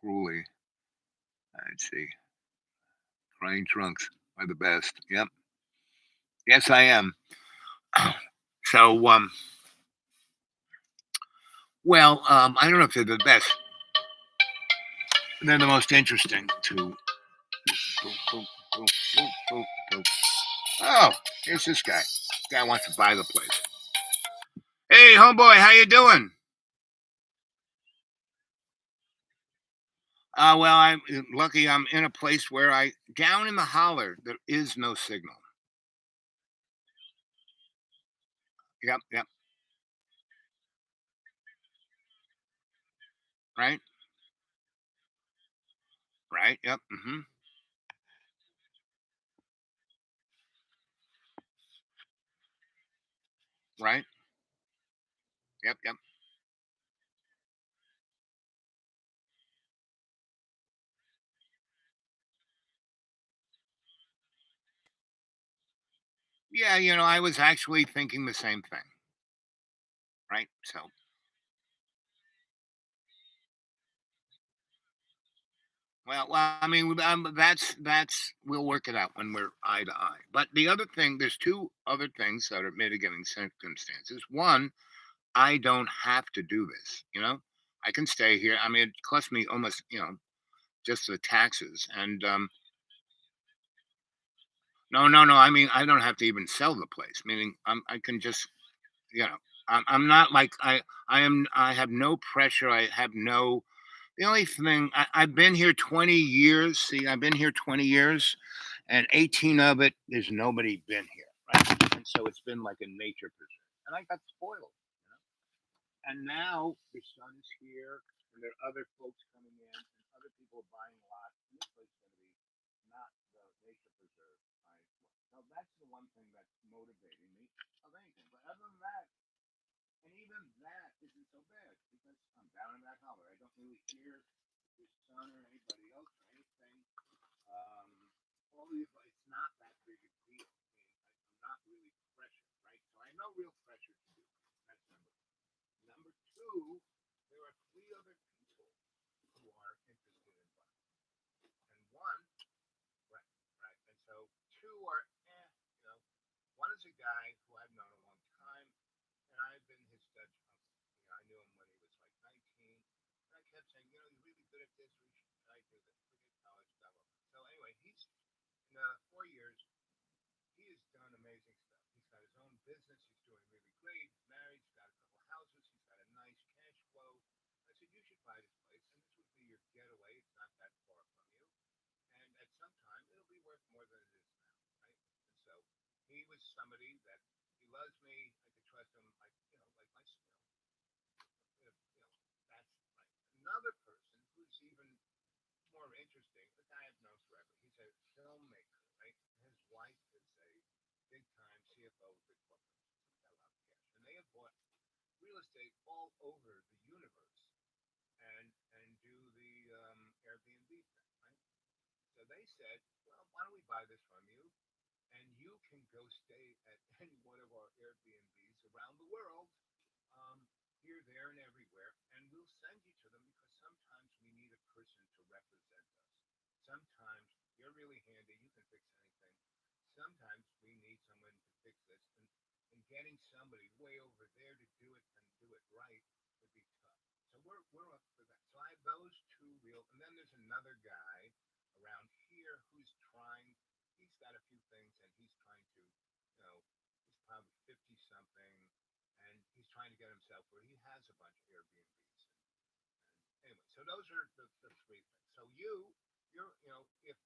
Gruely. Let's see. Crying trunks are the best. Yep. Yes, I am. So, I don't know if they're the best. They're the most interesting to. Boom, boom, boom, boom, boom, boom. Oh, here's this guy. This guy wants to buy the place. Hey, homeboy, how you doing? Well, I'm lucky. I'm in a place where down in the holler, there is no signal. Yep, yep. Right, right. Yep. Right. Yep, yep. Yeah, I was actually thinking the same thing. Right. So, I mean, that's we'll work it out when we're eye to eye. But the other thing, there's two other things that are mitigating circumstances. One, I don't have to do this. I can stay here. I mean, it costs me almost, just the taxes. And no, no, no. I mean, I don't have to even sell the place. Meaning, I can just, you know, I'm not like I am. I have no pressure. I have no. The only thing I've been here 20 years. See, I've been here 20 years, and 18 of it there's nobody been here, right? And so it's been like a nature preserve, and I got spoiled. And now the sun is here, and there are other folks coming in, and other people are buying lots. And this place is going to be not the nature preserve I was. So that's the one thing that's motivating me of anything. But other than that, and even that isn't so bad because I'm down in that holler. I don't really hear the sun or anybody else or anything. Um, all these, it's not that big a deal. I'm not really pressured, right? So I have no real pressure to do. That's number one. Number two, there are three other people who are interested in buying. And one, right, right. And so two are, you know, one is a guy who I've known a long time, and I've been his Dutch uncle. I knew him when he was like 19, and I kept saying, he's really good at this. We should try to do this. Forget college, blah blah blah. So anyway, he's in 4 years. He has done amazing stuff. He's got his own business. He's doing really great. He's married. He's got a couple houses. He's got a nice cash flow. I said, you should buy this place, and this would be your getaway. It's not that far from you, and at some time it'll be worth more than it is now, right? And so he was somebody that he loves me. I could trust him, like like my, that's right. Another person who's even more interesting, the guy I've known forever. He's a filmmaker, right? His wife is a big time CFO of a big corporation. So he's got a lot of cash, and they have bought real estate all over the universe and do the Airbnb thing, right? So they said, well, why don't we buy this from you, and you can go stay at any one of our Airbnbs around the world, um, here, there, and everywhere, and we'll send you to them because sometimes we need a person to represent us. Sometimes you're really handy, you can fix anything. Sometimes we need someone to fix this, and getting somebody way over there to do it and do it right would be tough. So we're up for that. So I have those two real, and then there's another guy around here who's trying. He's got a few things, and he's trying to, he's probably 50 something, and he's trying to get himself where he has a bunch of Airbnbs. And anyway, so those are the three things. So if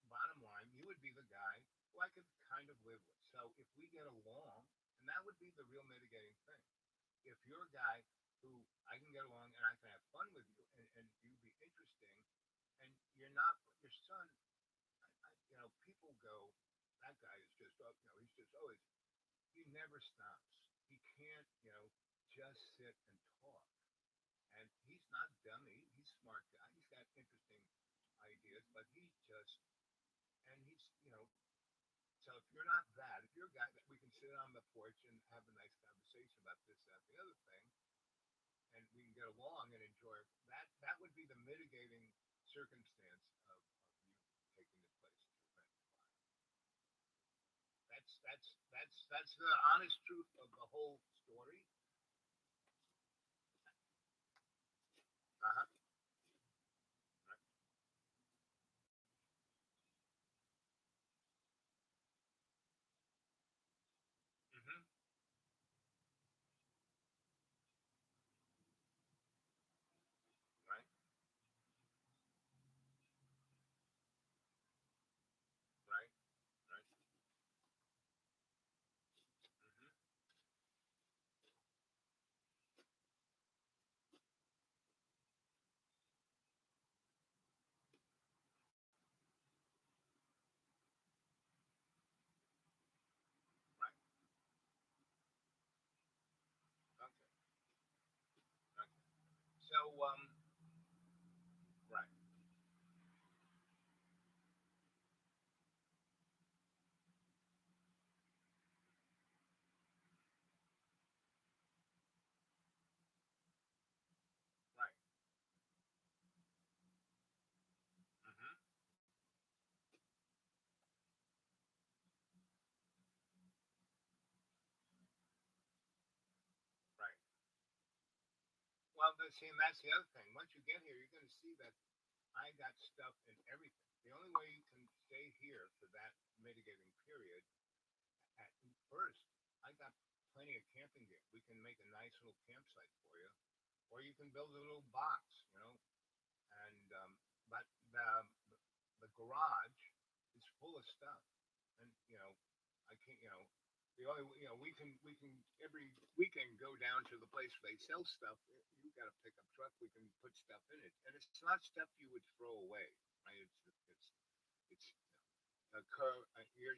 bottom line, you would be the guy who I could kind of live with. So if we get along, and that would be the real mitigating thing. If you're a guy who I can get along and I can have fun with you, and you be interesting, and you're not your son. People go, that guy is just, he's just always, he never stops. He can't, just sit and talk. And he's not dummy. He's a smart guy. He's got interesting ideas, but he just, and he's, so if you're not that, if you're a guy that we can sit on the porch and have a nice conversation about this, that, the other thing, and we can get along and enjoy that would be the mitigating circumstance of you taking the place to rent and buy. That's the honest truth of the whole story. Uh-huh. Right. Mm-hmm. Right. Right. Right. Mm-hmm. Right. Okay. Okay. So right. Right. Mm-hmm. Right. see, and that's the other thing. Once you get here, you're going to see that I got stuff in everything. The only way you can stay here for that mitigating period, at first, I got plenty of camping gear. We can make a nice little campsite for you, or you can build a little box, and but the garage is full of stuff, and I can't, the only, we can every weekend go down to the place where they sell stuff. You got a pickup truck. We can put stuff in it, and it's not stuff you would throw away, right? It's a curve. You're,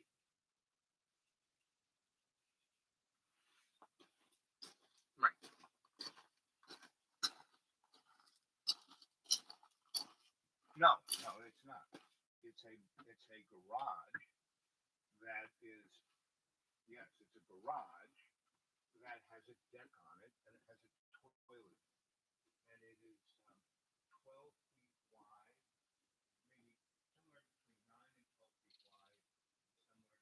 right. No, no, it's not. It's a garage that is, yes, it's a garage that has a deck on it and it has a toilet, and it is 12 feet wide, maybe somewhere between 9 and 12 feet wide, somewhere between 12 and 16 feet.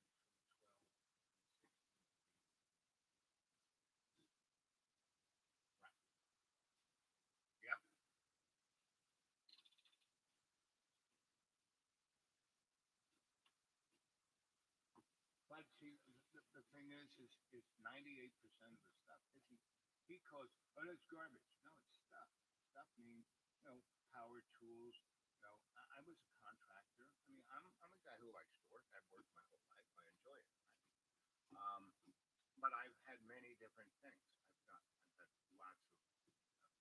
Right. Yep. But see, the thing is 98% of the stuff isn't because, oh, that's garbage. No, it's stuff. Stuff means, power tools. I was a contractor. I mean, I'm a guy who likes to work. I've worked my whole life. I enjoy it. Right? But I've had many different things. I've had lots of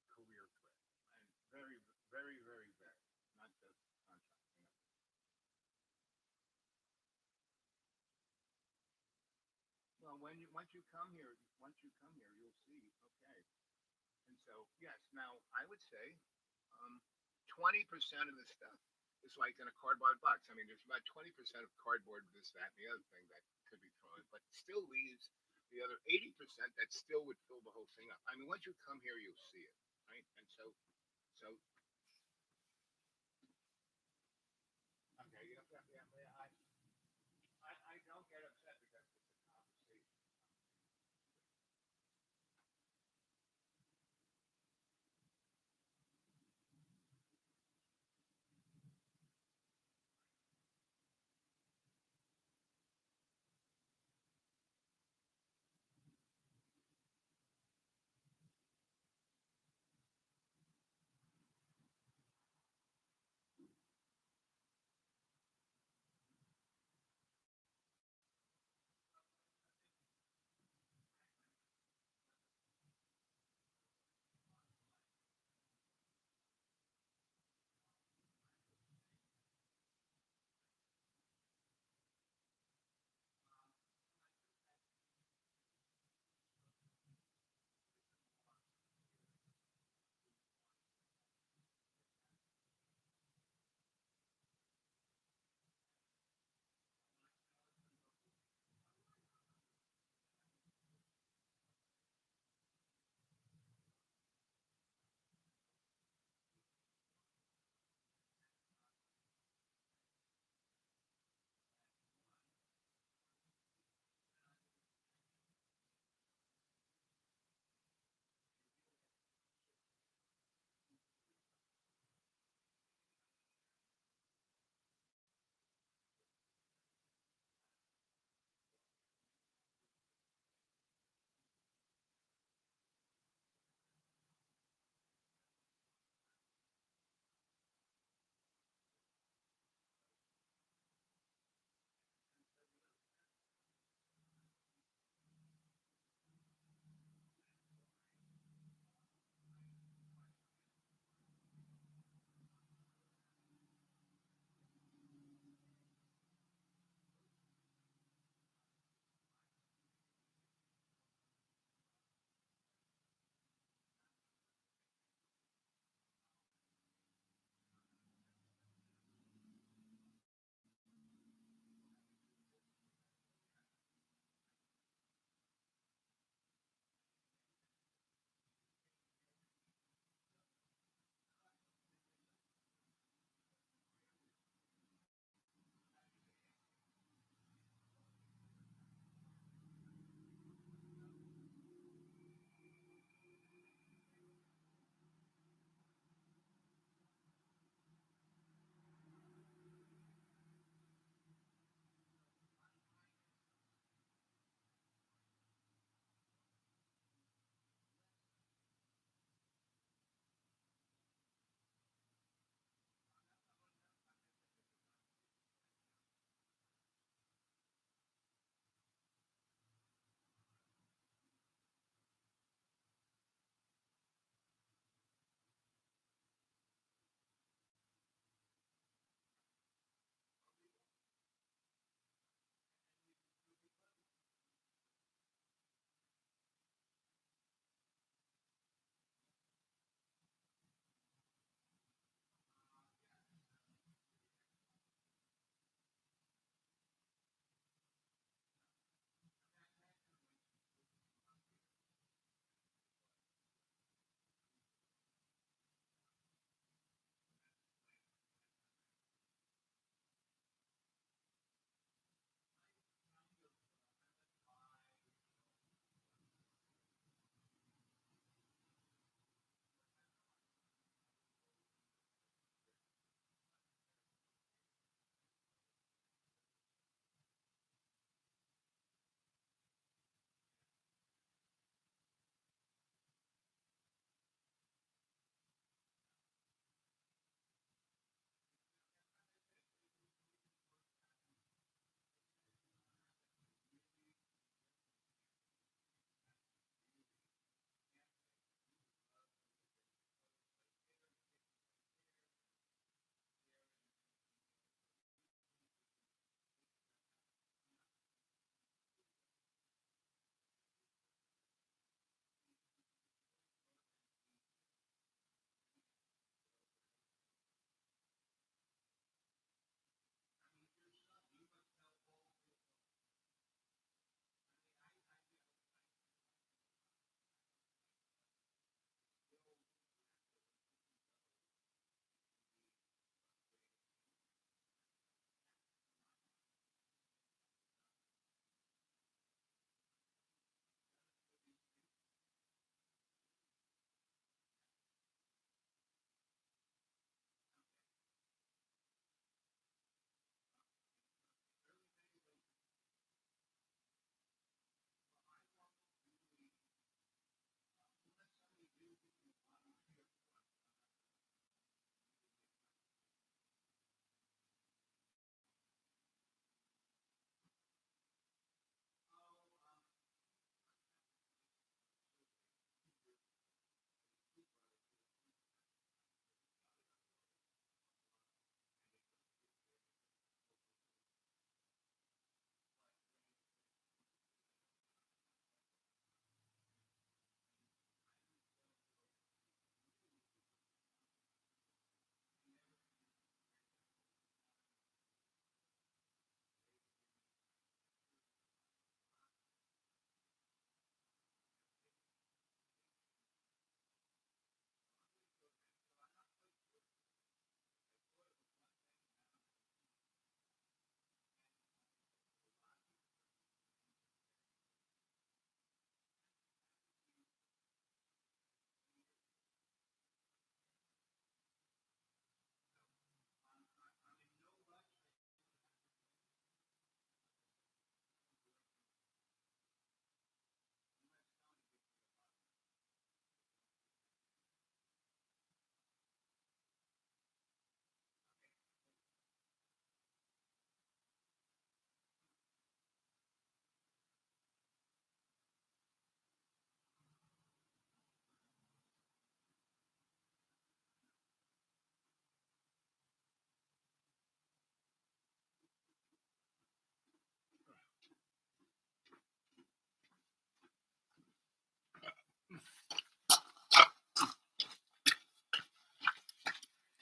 career threads and very, very, very, very, not just contracting. Well, once you come here, you'll see. Okay, and so yes, now I would say 20% of the stuff is like in a cardboard box. I mean, there's about 20% of cardboard, this, that, and the other thing that could be thrown, but it still leaves the other 80% that still would fill the whole thing up. I mean, once you come here, you'll see it, right? And so okay, yeah, yeah, yeah, yeah. I don't get upset because it's a conversation.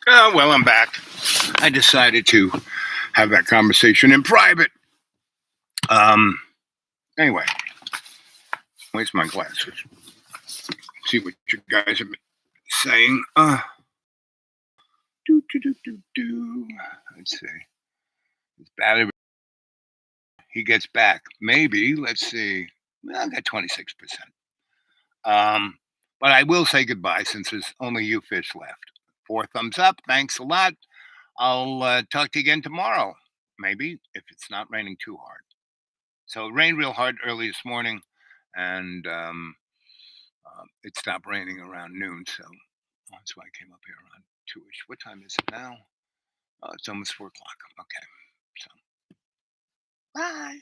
Well, I'm back. I decided to have that conversation in private. Anyway, where's my glasses? See what you guys have been saying. Let's see. His battery. He gets back. Maybe. Let's see. Well, I got 26%. But I will say goodbye since there's only you fish left. 4 thumbs up. Thanks a lot. I'll talk to you again tomorrow. Maybe if it's not raining too hard. So it rained real hard early this morning, and it stopped raining around noon. So that's why I came up here around 2ish. What time is it now? It's almost 4 o'clock. Okay. So bye.